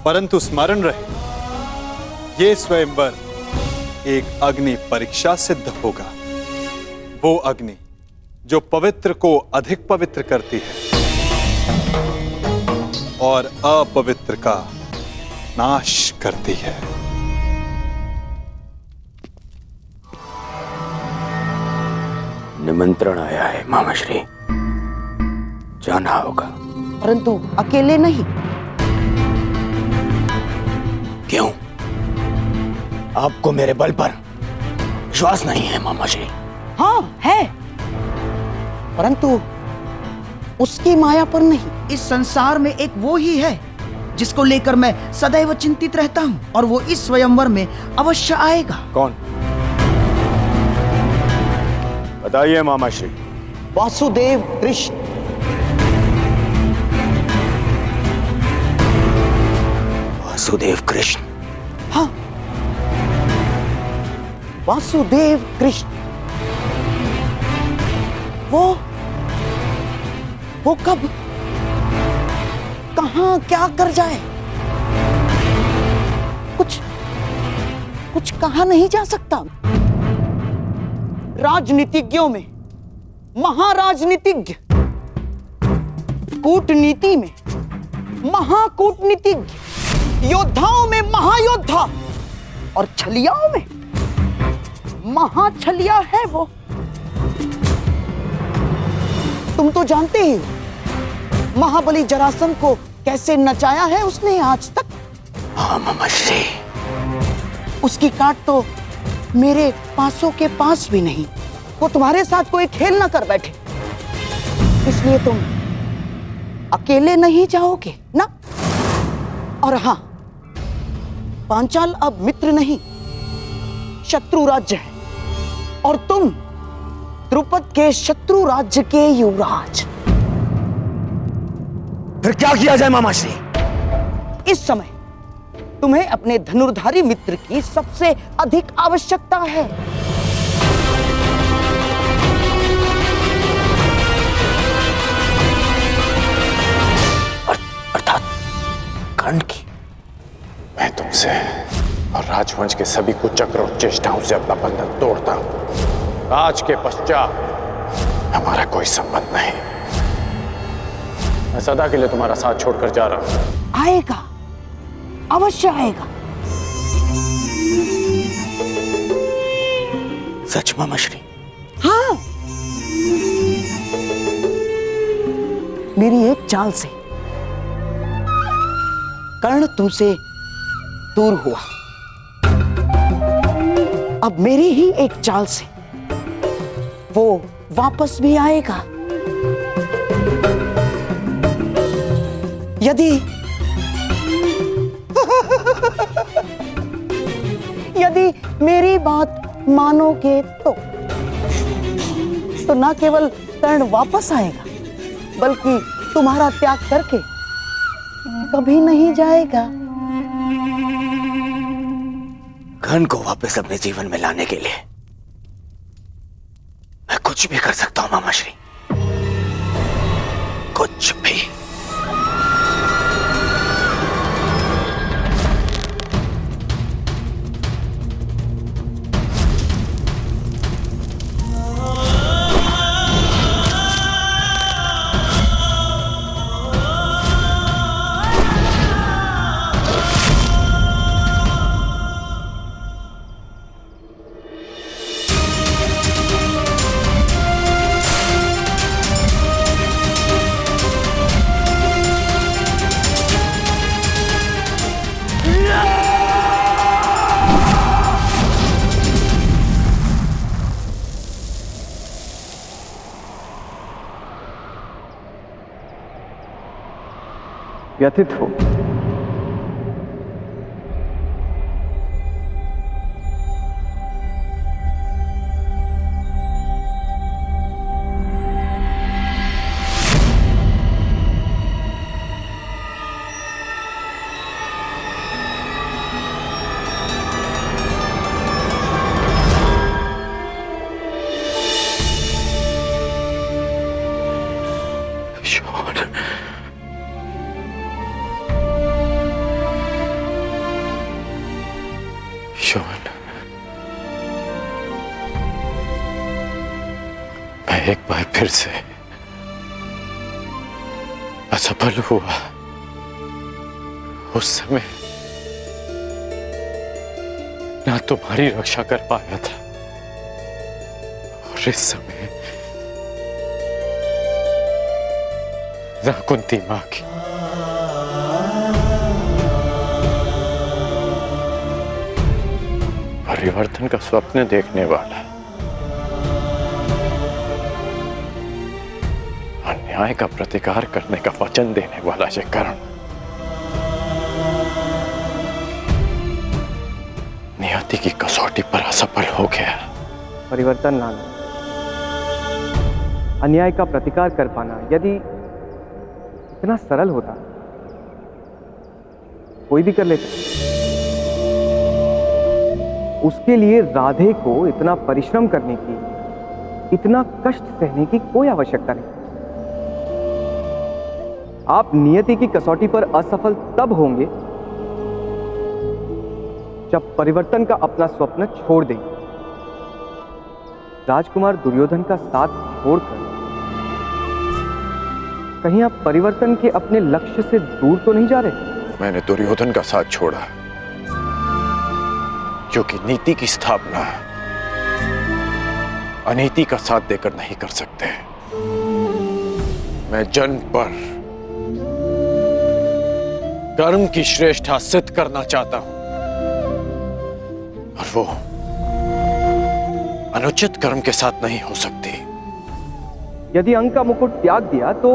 [SPEAKER 5] परंतु स्मरण रहे, ये स्वयंवर एक अग्नि परीक्षा सिद्ध होगा। वो अग्नि जो पवित्र को अधिक पवित्र करती है और अपवित्र का नाश करती है।
[SPEAKER 13] निमंत्रण आया है मामाश्री, जाना होगा।
[SPEAKER 14] परंतु अकेले नहीं।
[SPEAKER 13] क्यों? आपको मेरे बल पर विश्वास नहीं है मामाश्री?
[SPEAKER 14] हाँ है, परंतु उसकी माया पर नहीं। इस संसार में एक वो ही है जिसको लेकर मैं सदैव चिंतित रहता हूँ, और वो इस स्वयंवर में अवश्य आएगा।
[SPEAKER 16] कौन? बताइए मामाश्री।
[SPEAKER 14] वासुदेव कृष्ण।
[SPEAKER 13] वासुदेव कृष्ण?
[SPEAKER 14] हाँ, वासुदेव कृष्ण। वो कब, कहां, क्या कर जाए, कुछ कहा नहीं जा सकता। राजनीतिज्ञों में महाराजनीतिज्ञ, कूटनीति में महाकूटनीतिज्ञ, योद्धाओं में महायोद्धा और छलियाओं में महाछलिया है वो। तुम तो जानते ही हो महाबली जरासंध को कैसे नचाया है उसने आज तक।
[SPEAKER 13] हाँ मामाश्री।
[SPEAKER 14] उसकी काट तो मेरे पासों के पास भी नहीं। वो तुम्हारे साथ कोई खेल ना कर बैठे, इसलिए तुम अकेले नहीं जाओगे ना। और हाँ, पांचाल अब मित्र नहीं, शत्रु राज्य है, और तुम द्रुपद के शत्रु राज्य के युवराज।
[SPEAKER 13] फिर क्या किया जाए मामाश्री?
[SPEAKER 14] इस समय तुम्हें अपने धनुर्धारी मित्र की सबसे अधिक आवश्यकता है।
[SPEAKER 13] अर्थात कर्ण की।
[SPEAKER 6] मैं तुमसे और राजवंश के सभी कुचक्र और चेष्टाओं से अपना बंधन तोड़ता हूं। आज के पश्चात हमारा कोई संबंध नहीं। मैं सदा के लिए तुम्हारा साथ छोड़कर जा रहा हूं।
[SPEAKER 14] आएगा, अवश्य आएगा।
[SPEAKER 13] सच मामाश्री?
[SPEAKER 14] हाँ, मेरी एक चाल से कर्ण तुमसे दूर हुआ। अब मेरी ही एक चाल से वो वापस भी आएगा। यदि मेरी बात मानोगे तो न केवल कर्ण वापस आएगा, बल्कि तुम्हारा त्याग करके कभी नहीं जाएगा।
[SPEAKER 13] कर्ण को वापस अपने जीवन में लाने के लिए मैं कुछ भी कर सकता हूं मामाश्री, कुछ भी।
[SPEAKER 10] व्यथित हो।
[SPEAKER 6] शोभन, मैं एक बार फिर से असफल हुआ। उस समय ना तुम्हारी रक्षा कर पाया था, और इस समय ना कुंती मां की। परिवर्तन का स्वप्न देखने वाला, अन्याय का प्रतिकार करने का वचन देने वाला ये कर्ण नियति की कसौटी पर असफल हो गया।
[SPEAKER 10] परिवर्तन लाना, अन्याय का प्रतिकार कर पाना यदि इतना सरल होता कोई भी कर लेता। उसके लिए राधे को इतना परिश्रम करने की, इतना कष्ट सहने की कोई आवश्यकता नहीं। आप नियति की कसौटी पर असफल तब होंगे जब परिवर्तन का अपना स्वप्न छोड़ देंगे। राजकुमार दुर्योधन का साथ छोड़कर कहीं आप परिवर्तन के अपने लक्ष्य से दूर तो नहीं जा रहे?
[SPEAKER 6] मैंने दुर्योधन का साथ छोड़ा क्योंकि नीति की स्थापना अनीति का साथ देकर नहीं कर सकते। मैं जन्म पर कर्म की श्रेष्ठता सिद्ध करना चाहता हूं, और वो अनुचित कर्म के साथ नहीं हो सकती।
[SPEAKER 10] यदि अंक का मुकुट त्याग दिया तो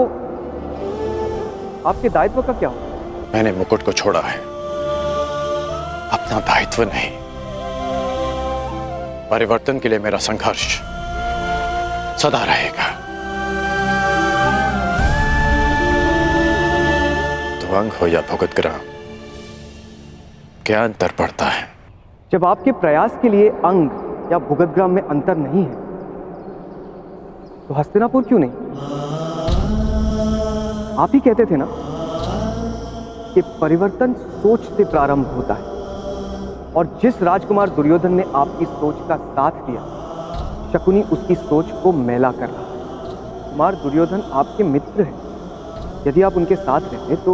[SPEAKER 10] आपके दायित्व का क्या होगा?
[SPEAKER 6] मैंने मुकुट को छोड़ा है, अपना दायित्व नहीं। परिवर्तन के लिए मेरा संघर्ष सदा रहेगा। तो अंग हो या भुगत ग्राम, क्या अंतर पड़ता है?
[SPEAKER 10] जब आपके प्रयास के लिए अंग या भुगतग्राम में अंतर नहीं है तो हस्तिनापुर क्यों नहीं? आप ही कहते थे ना कि परिवर्तन सोच से प्रारंभ होता है, और जिस राजकुमार दुर्योधन ने आपकी सोच का साथ दिया, शकुनी उसकी सोच को मैला कर रहा है। कुमार दुर्योधन आपके मित्र हैं। यदि आप उनके साथ रहते तो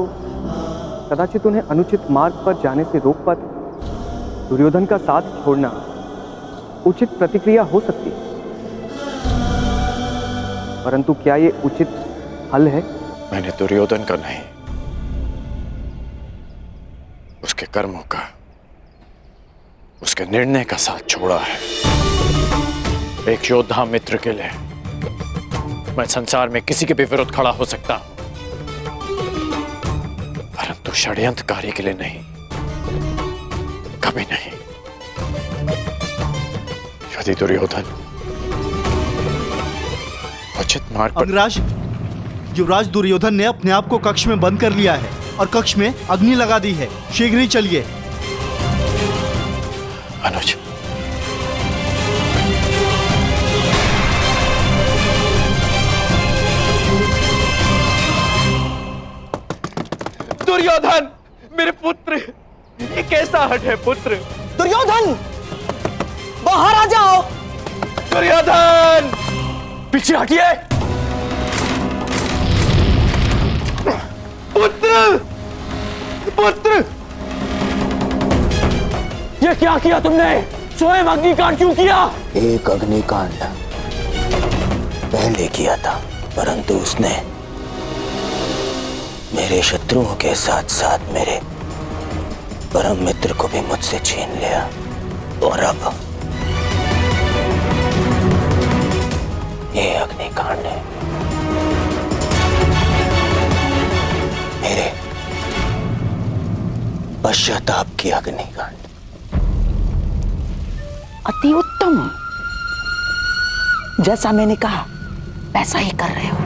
[SPEAKER 10] कदाचित उन्हें अनुचित मार्ग पर जाने से रोक पाते। दुर्योधन का साथ छोड़ना उचित प्रतिक्रिया हो सकती है, परंतु क्या ये उचित हल है?
[SPEAKER 6] मैंने दुर्योधन का नहीं, उसके कर्मों का, उसके निर्णय का साथ छोड़ा है। एक योद्धा मित्र के लिए मैं संसार में किसी के भी विरुद्ध खड़ा हो सकता हूं, परंतु षड्यंत्रकारी के लिए नहीं, कभी नहीं। यदि दुर्योधन उचित मार्ग पर...
[SPEAKER 17] अंगराज, युवराज दुर्योधन ने अपने आप को कक्ष में बंद कर लिया है और कक्ष में अग्नि लगा दी है। शीघ्र ही चलिए।
[SPEAKER 6] अनुज,
[SPEAKER 10] दुर्योधन, मेरे पुत्र, ये कैसा हट है पुत्र?
[SPEAKER 14] दुर्योधन, बाहर आ जाओ।
[SPEAKER 10] दुर्योधन, पीछे हटिए। पुत्र, पुत्र, ये क्या किया तुमने? स्वयं अग्निकांड क्यों किया?
[SPEAKER 13] एक अग्निकांड पहले किया था, परंतु उसने मेरे शत्रुओं के साथ साथ मेरे परम मित्र को भी मुझसे छीन लिया, और अब ये अग्निकांड है मेरे पश्चाताप की अग्निकांड।
[SPEAKER 14] अति उत्तम। जैसा मैंने कहा वैसा ही कर रहे हो।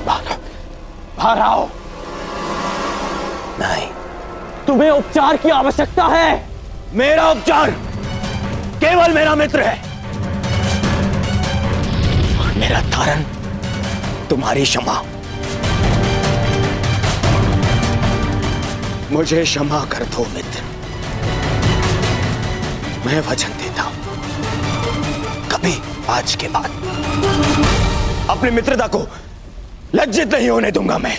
[SPEAKER 6] बाहर आओ।
[SPEAKER 13] नहीं,
[SPEAKER 6] तुम्हें उपचार की आवश्यकता है। मेरा उपचार केवल मेरा मित्र है।
[SPEAKER 13] और मेरा तारण तुम्हारी क्षमा। मुझे क्षमा कर दो मित्र। मैं वचन देता हूं, कभी आज के बाद अपनी मित्रता को लज्जित नहीं होने दूंगा। मैं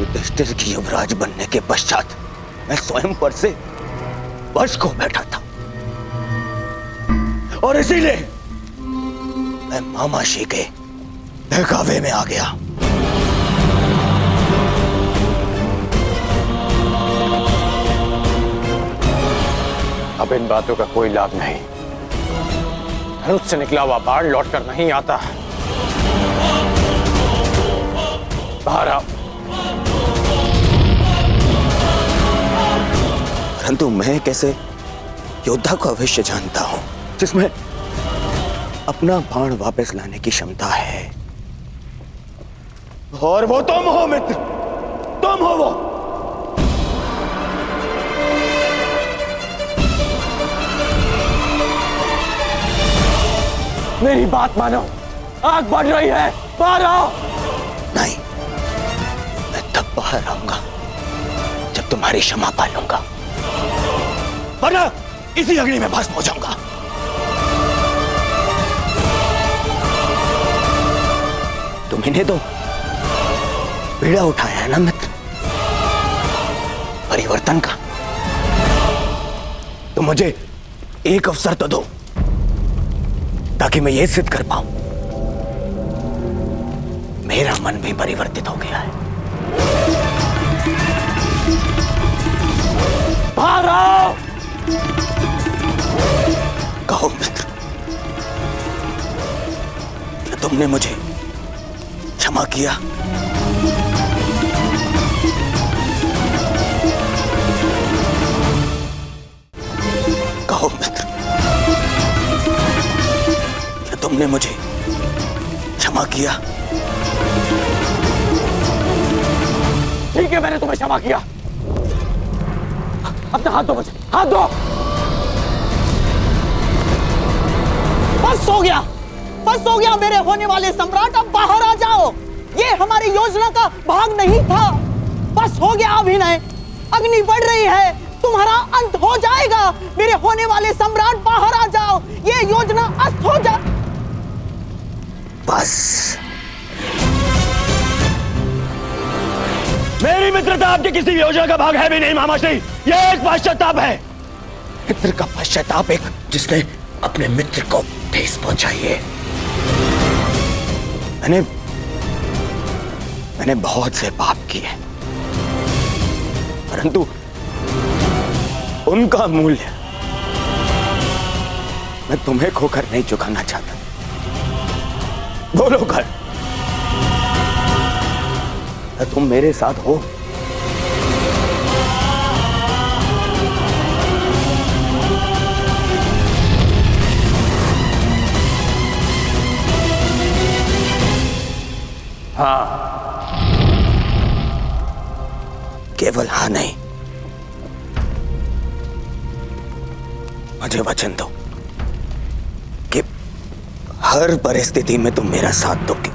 [SPEAKER 13] युधिष्ठिर की युवराज बनने के पश्चात मैं स्वयं पर से वश को बैठा था, और इसीलिए मैं मामाशी के बहकावे में आ गया।
[SPEAKER 6] अब इन बातों का कोई लाभ नहीं। धनुष से निकला हुआ बाण लौट कर नहीं आता। बाहर आओ।
[SPEAKER 13] परंतु मैं कैसे योद्धा को अवश्य जानता हूं जिसमें अपना बाण वापस लाने की क्षमता है, और वो तुम हो मित्र। तुम हो वो।
[SPEAKER 6] मेरी बात मानो, आग बढ़ रही है। बाहर आओ।
[SPEAKER 13] नहीं, मैं तब बाहर आऊंगा जब तुम्हारी क्षमा पालूंगा, वरना इसी अग्नि में भस्म हो जाऊंगा। तुम्हें तो पीड़ा उठाया है ना मित्र, परिवर्तन का। तो मुझे एक अवसर तो दो ताकि मैं यह सिद्ध कर पाऊं मेरा मन भी परिवर्तित हो गया है।
[SPEAKER 6] बाहर आओ।
[SPEAKER 13] कहो मित्र, क्या तुमने मुझे क्षमा किया? कहो मित्र, क्या तुमने मुझे क्षमा किया?
[SPEAKER 6] ठीक है, मैंने तुम्हें क्षमा किया। अपना हाथ दो मुझे, हाथ दो।
[SPEAKER 14] बस हो गया, बस हो गया मेरे होने वाले सम्राट। अब बाहर आ जाओ। ये हमारी योजना का भाग नहीं था। बस हो गया अभिनय। अग्नि बढ़ रही है, तुम्हारा अंत हो जाएगा। मेरे होने वाले सम्राट बाहर आ जाओ। ये योजना अस्त हो जा।
[SPEAKER 13] बस
[SPEAKER 6] मेरी मित्रता आपकी किसी योजना का भाग है भी नहीं मामाश्री। ये एक पश्चाताप है।
[SPEAKER 13] मित्र का पश्चाताप एक जिसने अपने मित्र को ठेस पहुंचाई है। मैंने बहुत से पाप किए, परंतु उनका मूल्य मैं तुम्हें खोकर नहीं चुकाना चाहता। बोलो कर, तुम मेरे साथ हो?
[SPEAKER 6] हाँ।
[SPEAKER 13] केवल हाँ नहीं, मुझे वचन दो कि हर परिस्थिति में तुम मेरा साथ दोगे।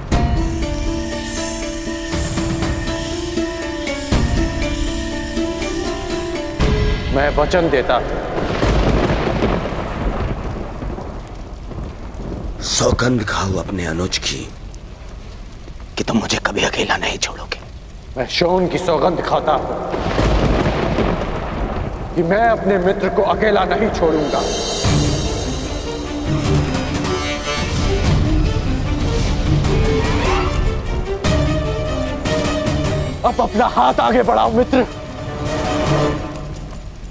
[SPEAKER 6] मैं वचन देता हूं।
[SPEAKER 13] सौगंध खाओ अपने अनुज की कि तुम मुझे कभी अकेला नहीं छोड़ोगे।
[SPEAKER 6] मैं शोन की सौगंध खाता हूं कि मैं अपने मित्र को अकेला नहीं छोड़ूंगा। अब अपना हाथ आगे बढ़ाओ मित्र,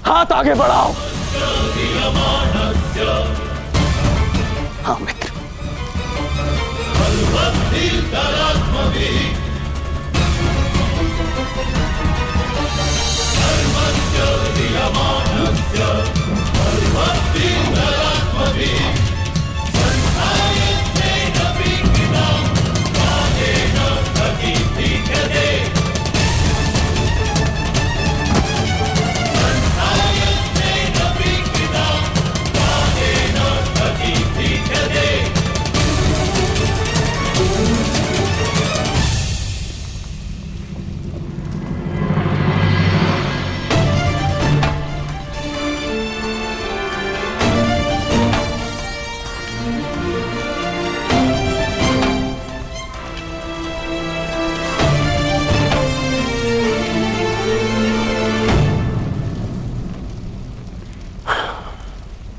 [SPEAKER 6] हाथ आगे बढ़ाओ।
[SPEAKER 13] हाँ मित्र।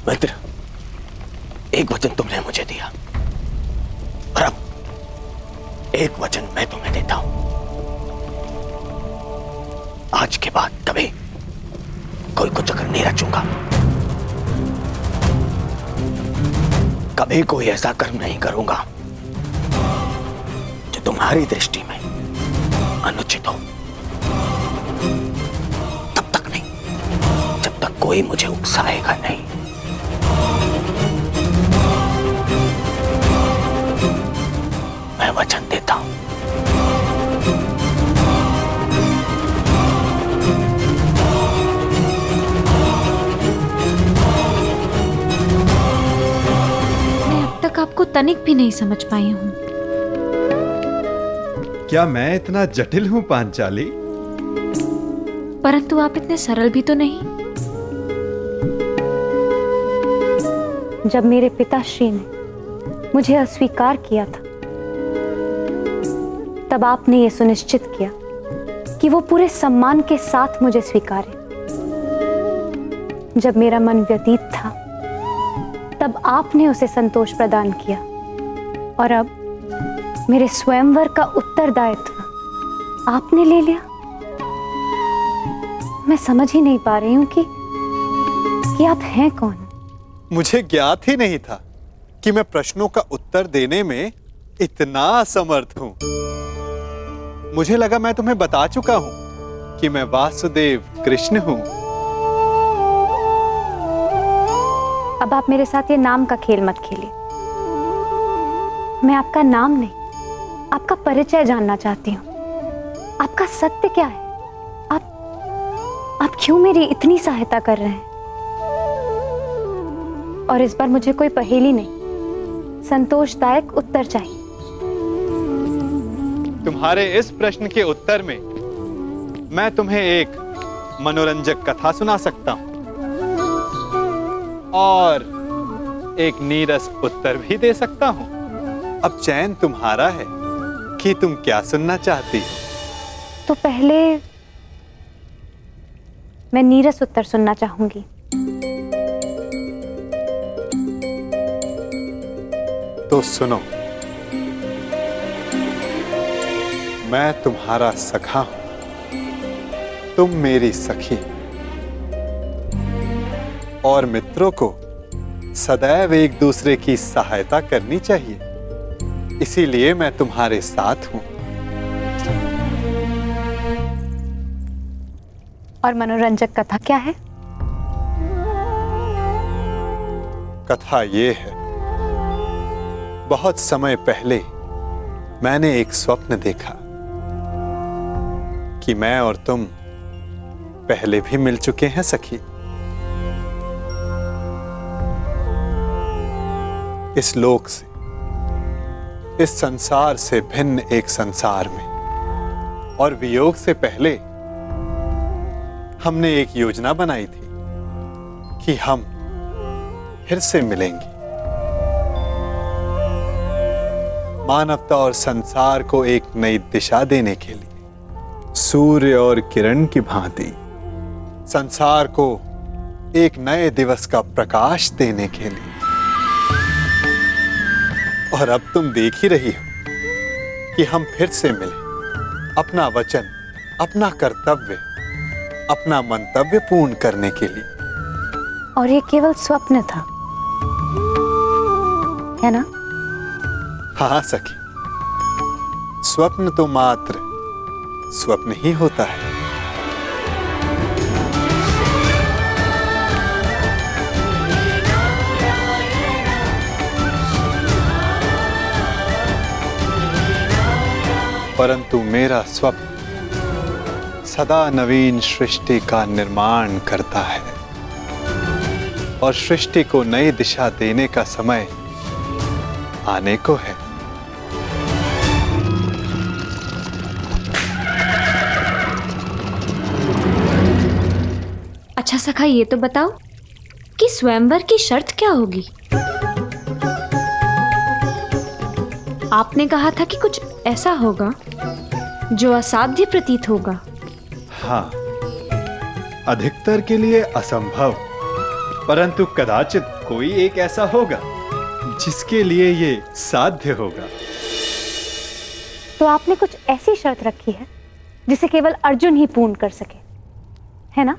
[SPEAKER 13] मित्र, एक वचन तुमने मुझे दिया और अब एक वचन मैं तुम्हें देता हूं। आज के बाद कभी कोई को चक्कर नहीं रचूंगा, कभी कोई ऐसा कर्म नहीं करूंगा जो तुम्हारी दृष्टि में अनुचित हो। तब तक नहीं जब तक कोई मुझे उकसाएगा नहीं। मैं वचन देता हूं।
[SPEAKER 8] मैं अब तक आपको तनिक भी नहीं समझ पाई हूं।
[SPEAKER 5] क्या मैं इतना जटिल हूं पांचाली?
[SPEAKER 8] परंतु आप इतने सरल भी तो नहीं।
[SPEAKER 7] जब मेरे पिताश्री ने मुझे अस्वीकार किया था, तब आपने ये सुनिश्चित किया कि वो पूरे सम्मान के साथ मुझे स्वीकारे। जब मेरा मन व्यतीत था, तब आपने उसे संतोष प्रदान किया, और अब मेरे स्वयंवर का उत्तरदायित्व आपने ले लिया। मैं समझ ही नहीं पा रही हूं कि आप हैं कौन।
[SPEAKER 5] मुझे ज्ञात ही नहीं था कि मैं प्रश्नों का उत्तर देने में इतना असमर्थ हूं। मुझे लगा मैं तुम्हें बता चुका हूं कि मैं वासुदेव कृष्ण हूं।
[SPEAKER 7] अब आप मेरे साथ ये नाम का खेल मत खेलिए। मैं आपका नाम नहीं, आपका परिचय जानना चाहती हूँ। आपका सत्य क्या है? आप क्यों मेरी इतनी सहायता कर रहे हैं? और इस बार मुझे कोई पहेली नहीं, संतोषदायक उत्तर चाहिए।
[SPEAKER 5] तुम्हारे इस प्रश्न के उत्तर में मैं तुम्हें एक मनोरंजक कथा सुना सकता हूं और एक नीरस उत्तर भी दे सकता हूं। अब चयन तुम्हारा है कि तुम क्या सुनना चाहती हो।
[SPEAKER 7] तो पहले मैं नीरस उत्तर सुनना चाहूंगी।
[SPEAKER 5] तो सुनो, मैं तुम्हारा सखा हूं, तुम मेरी सखी, और मित्रों को सदैव एक दूसरे की सहायता करनी चाहिए। इसीलिए मैं तुम्हारे साथ हूं।
[SPEAKER 7] और मनोरंजक कथा क्या है?
[SPEAKER 5] कथा ये है, बहुत समय पहले मैंने एक स्वप्न देखा कि मैं और तुम पहले भी मिल चुके हैं सखी। इस लोक से, इस संसार से भिन्न एक संसार में, और वियोग से पहले हमने एक योजना बनाई थी कि हम फिर से मिलेंगे। मानवता और संसार को एक नई दिशा देने के लिए, सूर्य और किरण की भांति संसार को एक नए दिवस का प्रकाश देने के लिए। और अब तुम देख ही रही हो कि हम फिर से मिले, अपना वचन, अपना कर्तव्य, अपना मंतव्य पूर्ण करने के लिए।
[SPEAKER 7] और ये केवल स्वप्न था, है ना?
[SPEAKER 5] हाँ सखी, स्वप्न तो मात्र स्वप्न ही होता है। परंतु मेरा स्वप्न सदा नवीन सृष्टि का निर्माण करता है और सृष्टि को नई दिशा देने का समय आने को है।
[SPEAKER 8] अच्छा सखा, ये तो बताओ कि स्वयंवर की शर्त क्या होगी? आपने कहा था कि कुछ ऐसा होगा जो असाध्य प्रतीत होगा।
[SPEAKER 5] हाँ, अधिकतर के लिए असंभव, परंतु कदाचित कोई एक ऐसा होगा जिसके लिए ये साध्य होगा।
[SPEAKER 7] तो आपने कुछ ऐसी शर्त रखी है जिसे केवल अर्जुन ही पूर्ण कर सके, है ना?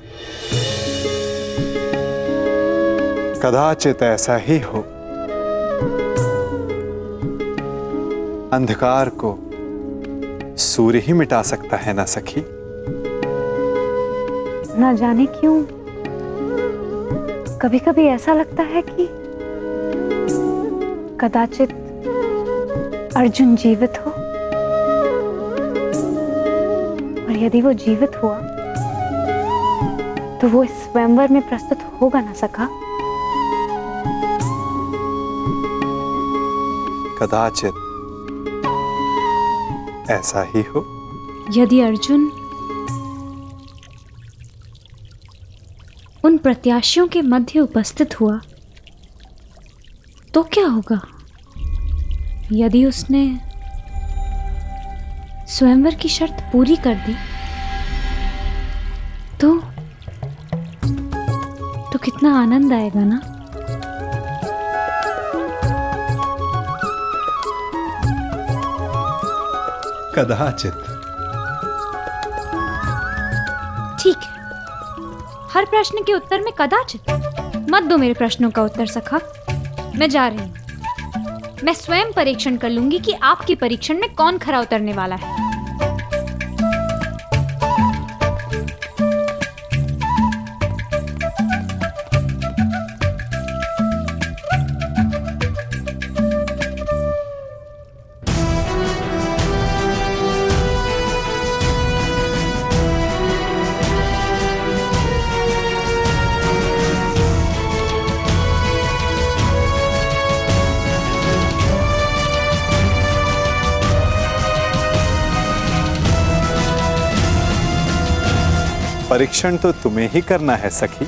[SPEAKER 5] कदाचित ऐसा ही हो। अंधकार को सूर्य ही मिटा सकता है ना सखी?
[SPEAKER 7] ना जाने क्यों कभी कभी ऐसा लगता है कि कदाचित अर्जुन जीवित हो, और यदि वो जीवित हुआ तो वो इस स्वयंवर में प्रस्तुत होगा ना सखा?
[SPEAKER 5] कदाचित ऐसा ही हो।
[SPEAKER 8] यदि अर्जुन उन प्रत्याशियों के मध्य उपस्थित हुआ तो क्या होगा? यदि उसने स्वयंवर की शर्त पूरी कर दी तो कितना आनंद आएगा ना?
[SPEAKER 5] कदाचित।
[SPEAKER 8] ठीक है, हर प्रश्न के उत्तर में कदाचित मत दो मेरे प्रश्नों का उत्तर सखा। मैं जा रही हूं। मैं स्वयं परीक्षण कर लूंगी कि आपके परीक्षण में कौन खरा उतरने वाला है।
[SPEAKER 5] परीक्षण तो तुम्हें ही करना है सखी,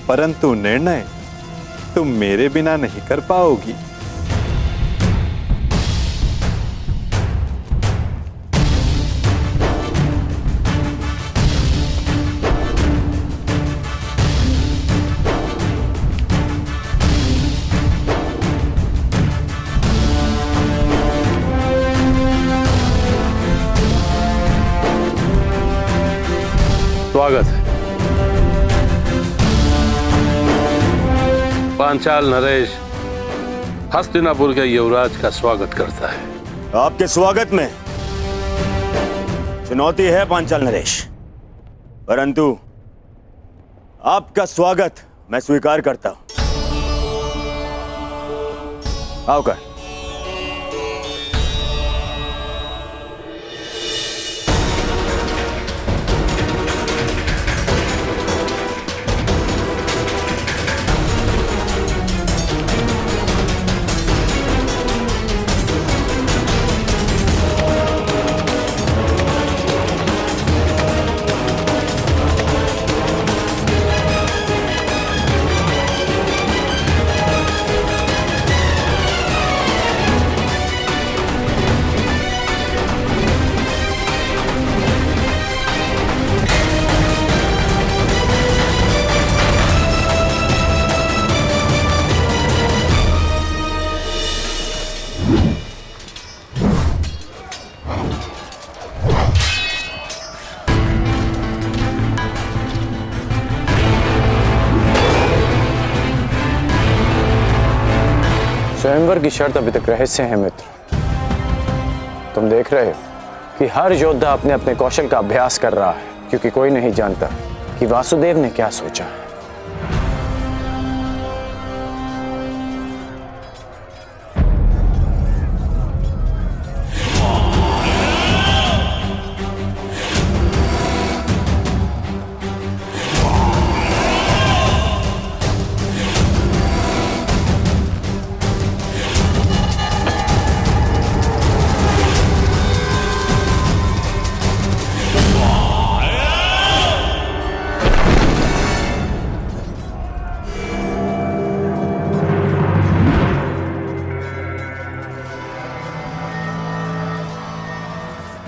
[SPEAKER 5] परंतु निर्णय तुम मेरे बिना नहीं कर पाओगी।
[SPEAKER 4] स्वागत है। पांचाल नरेश हस्तिनापुर के युवराज का स्वागत करता है।
[SPEAKER 16] आपके स्वागत में चुनौती है पांचाल नरेश, परंतु आपका स्वागत मैं स्वीकार करता हूं। आओ कर।
[SPEAKER 18] स्वयंवर की शर्त अभी तक रहस्य है मित्र। तुम देख रहे हो कि हर योद्धा अपने अपने कौशल का अभ्यास कर रहा है, क्योंकि कोई नहीं जानता कि वासुदेव ने क्या सोचा है।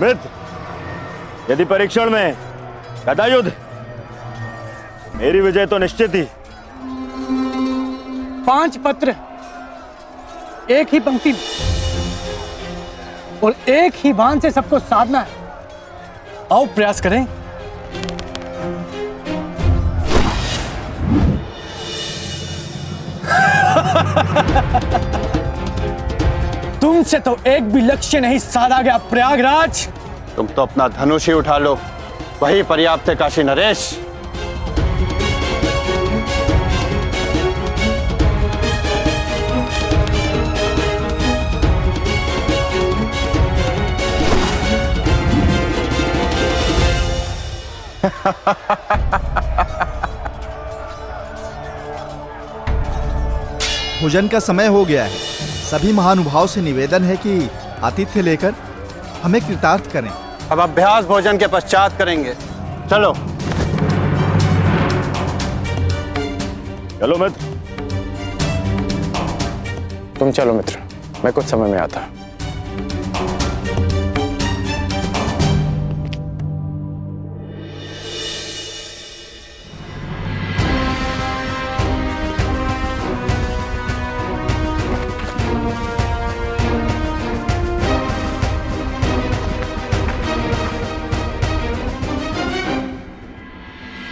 [SPEAKER 16] मित्र, यदि परीक्षण में गदा युद्ध, मेरी विजय तो निश्चित ही।
[SPEAKER 19] 5 पत्र एक ही पंक्ति में और एक ही बाण से सबको साधना है। आओ प्रयास करें। तुमसे तो एक भी लक्ष्य नहीं साधा गया प्रयागराज।
[SPEAKER 11] तुम तो अपना धनुष ही उठा लो, वही पर्याप्त है काशी नरेश।
[SPEAKER 17] भोजन का समय हो गया है। सभी महानुभाव से निवेदन है कि आतिथ्य लेकर हमें कृतार्थ करें।
[SPEAKER 11] अब अभ्यास भोजन के पश्चात करेंगे। चलो
[SPEAKER 16] चलो मित्र।
[SPEAKER 18] तुम चलो मित्र, मैं कुछ समय में आता।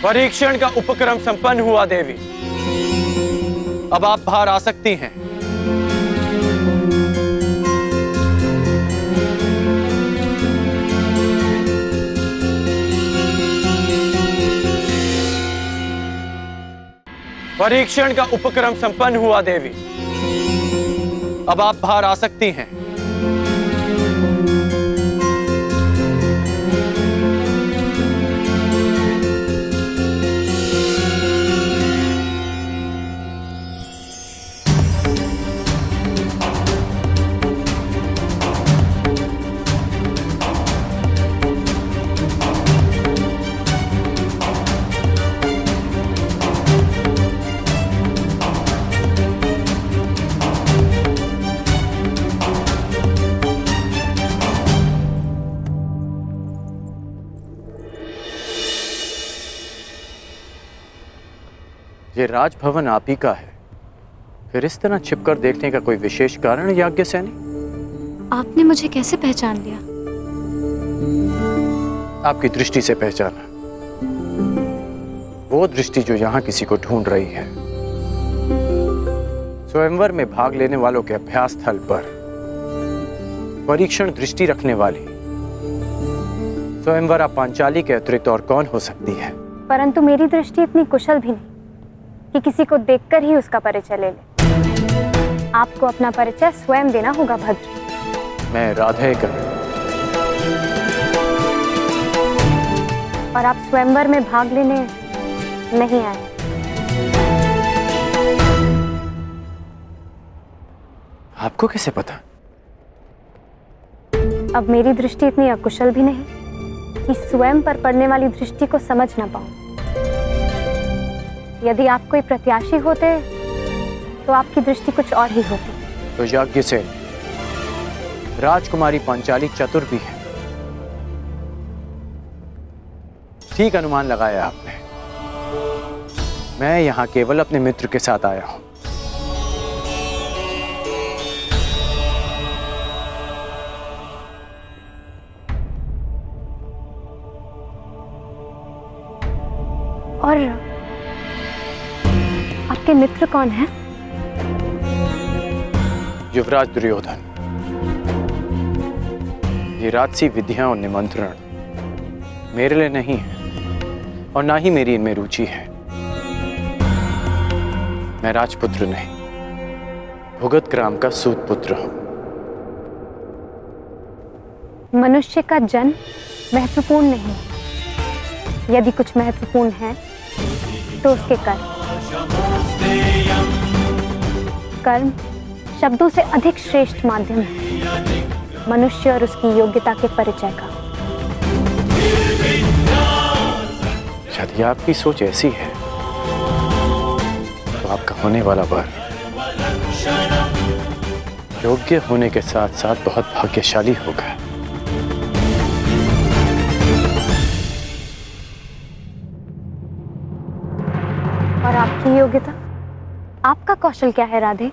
[SPEAKER 20] परीक्षण का उपक्रम संपन्न हुआ देवी। अब आप बाहर आ सकती हैं। परीक्षण का उपक्रम संपन्न हुआ देवी। अब आप बाहर आ सकती हैं।
[SPEAKER 18] ये राजभवन आप ही का है, फिर इस तरह छिपकर देखने का कोई विशेष कारण याज्ञसेनी?
[SPEAKER 7] आपने मुझे कैसे पहचान लिया?
[SPEAKER 18] आपकी दृष्टि से पहचाना, वो दृष्टि जो यहां किसी को ढूंढ रही है। स्वयंवर में भाग लेने वालों के अभ्यास स्थल पर परीक्षण दृष्टि रखने वाली स्वयंवरा पांचाली के अतिरिक्त और कौन हो सकती है?
[SPEAKER 7] परंतु मेरी दृष्टि इतनी कुशल भी नहीं कि किसी को देखकर ही उसका परिचय ले ले। आपको अपना परिचय स्वयं देना होगा भद्र।
[SPEAKER 18] मैं राधेकर।
[SPEAKER 7] और आप स्वयंवर में भाग लेने नहीं आए।
[SPEAKER 18] आपको कैसे पता?
[SPEAKER 7] अब मेरी दृष्टि इतनी अकुशल भी नहीं कि स्वयं पर पड़ने वाली दृष्टि को समझ ना पाऊं। यदि आप कोई प्रत्याशी होते तो आपकी दृष्टि कुछ और ही होती।
[SPEAKER 18] तो यज्ञ से राजकुमारी पांचाली चतुर भी है। ठीक अनुमान लगाया आपने। मैं यहां केवल अपने मित्र के साथ आया हूं।
[SPEAKER 7] और आपके मित्र कौन हैं?
[SPEAKER 18] युवराज दुर्योधन, ये राजसी विधियां और निमंत्रण मेरे लिए नहीं है और ना ही मेरी इनमें रुचि है। मैं राजपुत्र नहीं, भुगत ग्राम का सूत पुत्र हूं।
[SPEAKER 7] मनुष्य का जन्म महत्वपूर्ण नहीं, यदि कुछ महत्वपूर्ण है तो उसके कर्म। कर्म शब्दों से अधिक श्रेष्ठ माध्यम है मनुष्य और उसकी योग्यता के परिचय का।
[SPEAKER 18] यदि आपकी सोच ऐसी है तो आपका होने वाला वर योग्य होने के साथ साथ बहुत भाग्यशाली होगा।
[SPEAKER 7] और आपकी योग्यता, आपका कौशल क्या है राधे?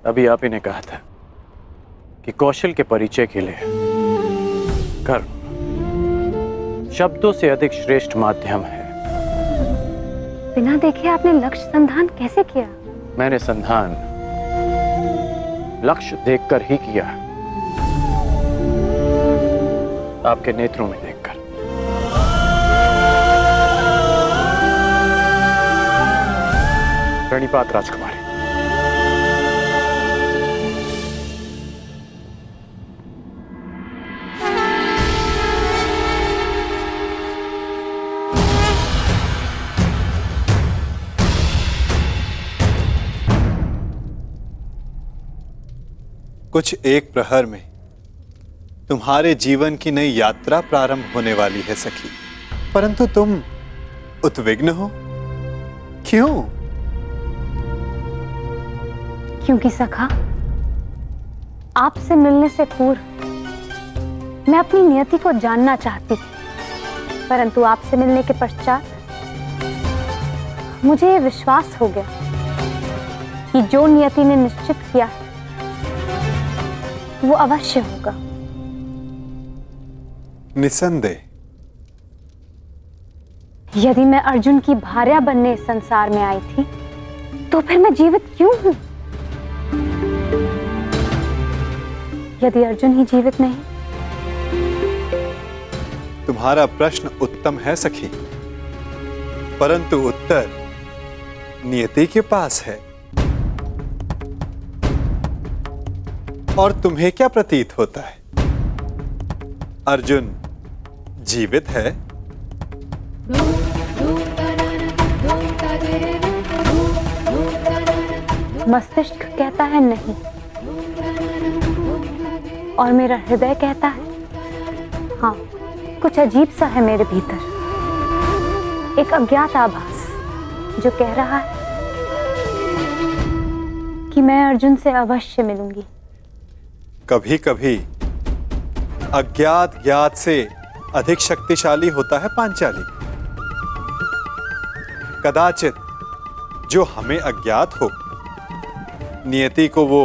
[SPEAKER 18] अभी आप ही ने कहा था कि कौशल के परिचय के लिए कर्म शब्दों से अधिक श्रेष्ठ माध्यम है।
[SPEAKER 7] बिना देखे आपने लक्ष्य संधान कैसे किया?
[SPEAKER 18] मैंने संधान लक्ष्य देखकर ही किया, आपके नेत्रों में देखकर। प्रणिपात राजकुमारी।
[SPEAKER 5] कुछ एक प्रहर में तुम्हारे जीवन की नई यात्रा प्रारंभ होने वाली है सखी, परंतु तुम उद्विग्न हो, क्यों?
[SPEAKER 7] क्योंकि सखा, आपसे मिलने से पूर्व मैं अपनी नियति को जानना चाहती थी, परंतु आपसे मिलने के पश्चात मुझे ये विश्वास हो गया कि जो नियति ने निश्चित किया वो अवश्य होगा।
[SPEAKER 5] निसंदेह।
[SPEAKER 7] यदि मैं अर्जुन की भार्या बनने इस संसार में आई थी तो फिर मैं जीवित क्यों हूं? यदि अर्जुन ही जीवित नहीं?
[SPEAKER 5] तुम्हारा प्रश्न उत्तम है सखी, परंतु उत्तर नियति के पास है। और तुम्हें क्या प्रतीत होता है? अर्जुन जीवित है?
[SPEAKER 7] मस्तिष्क कहता है नहीं, और मेरा हृदय कहता है हाँ। कुछ अजीब सा है मेरे भीतर, एक अज्ञात आभास जो कह रहा है कि मैं अर्जुन से अवश्य मिलूंगी।
[SPEAKER 5] कभी कभी अज्ञात ज्ञात से अधिक शक्तिशाली होता है पांचाली। कदाचित जो हमें अज्ञात हो, नियति को वो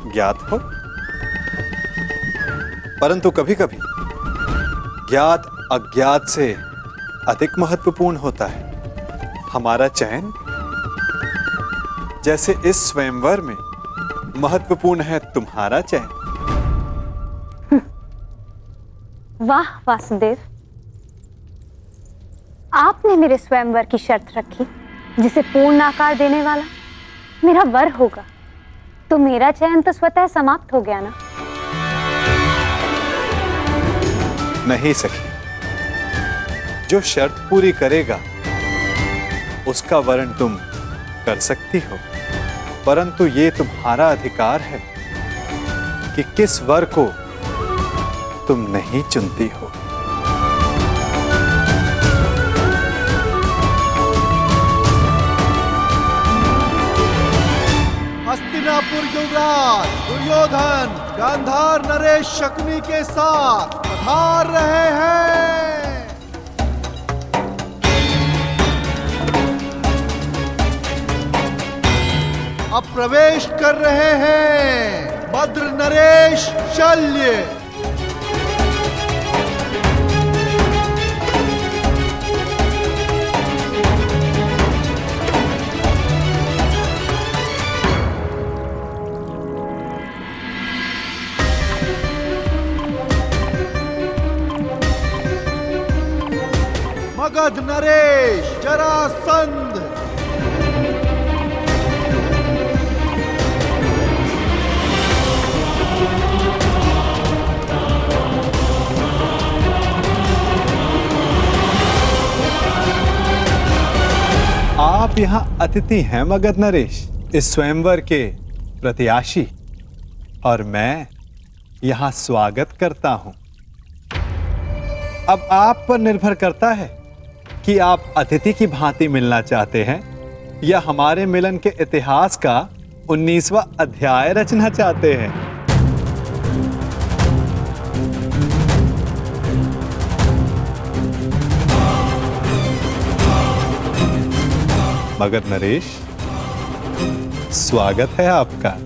[SPEAKER 5] ज्ञात हो, परंतु कभी कभी ज्ञात अज्ञात से अधिक महत्वपूर्ण होता है हमारा चयन। जैसे इस स्वयंवर में महत्वपूर्ण है तुम्हारा चयन।
[SPEAKER 7] वाह वासुदेव, आपने मेरे स्वयंवर की शर्त रखी जिसे पूर्ण आकार देने वाला मेरा वर होगा, तो मेरा चयन तो स्वतः समाप्त हो गया ना?
[SPEAKER 5] नहीं सखी, जो शर्त पूरी करेगा उसका वर्ण तुम कर सकती हो, परंतु ये तुम्हारा अधिकार है कि किस वर को तुम नहीं चुनती हो।
[SPEAKER 17] महाराज दुर्योधन गांधार नरेश शकुनी के साथ पधार रहे हैं। अब प्रवेश कर रहे हैं भद्र नरेश शल्य। मगध नरेश जरासंध।
[SPEAKER 5] आप यहाँ अतिथि हैं मगध नरेश, इस स्वयंवर के प्रत्याशी, और मैं यहाँ स्वागत करता हूँ। अब आप पर निर्भर करता है कि आप अतिथि की भांति मिलना चाहते हैं या हमारे मिलन के इतिहास का 19वां अध्याय रचना चाहते हैं। मगध नरेश, स्वागत है आपका।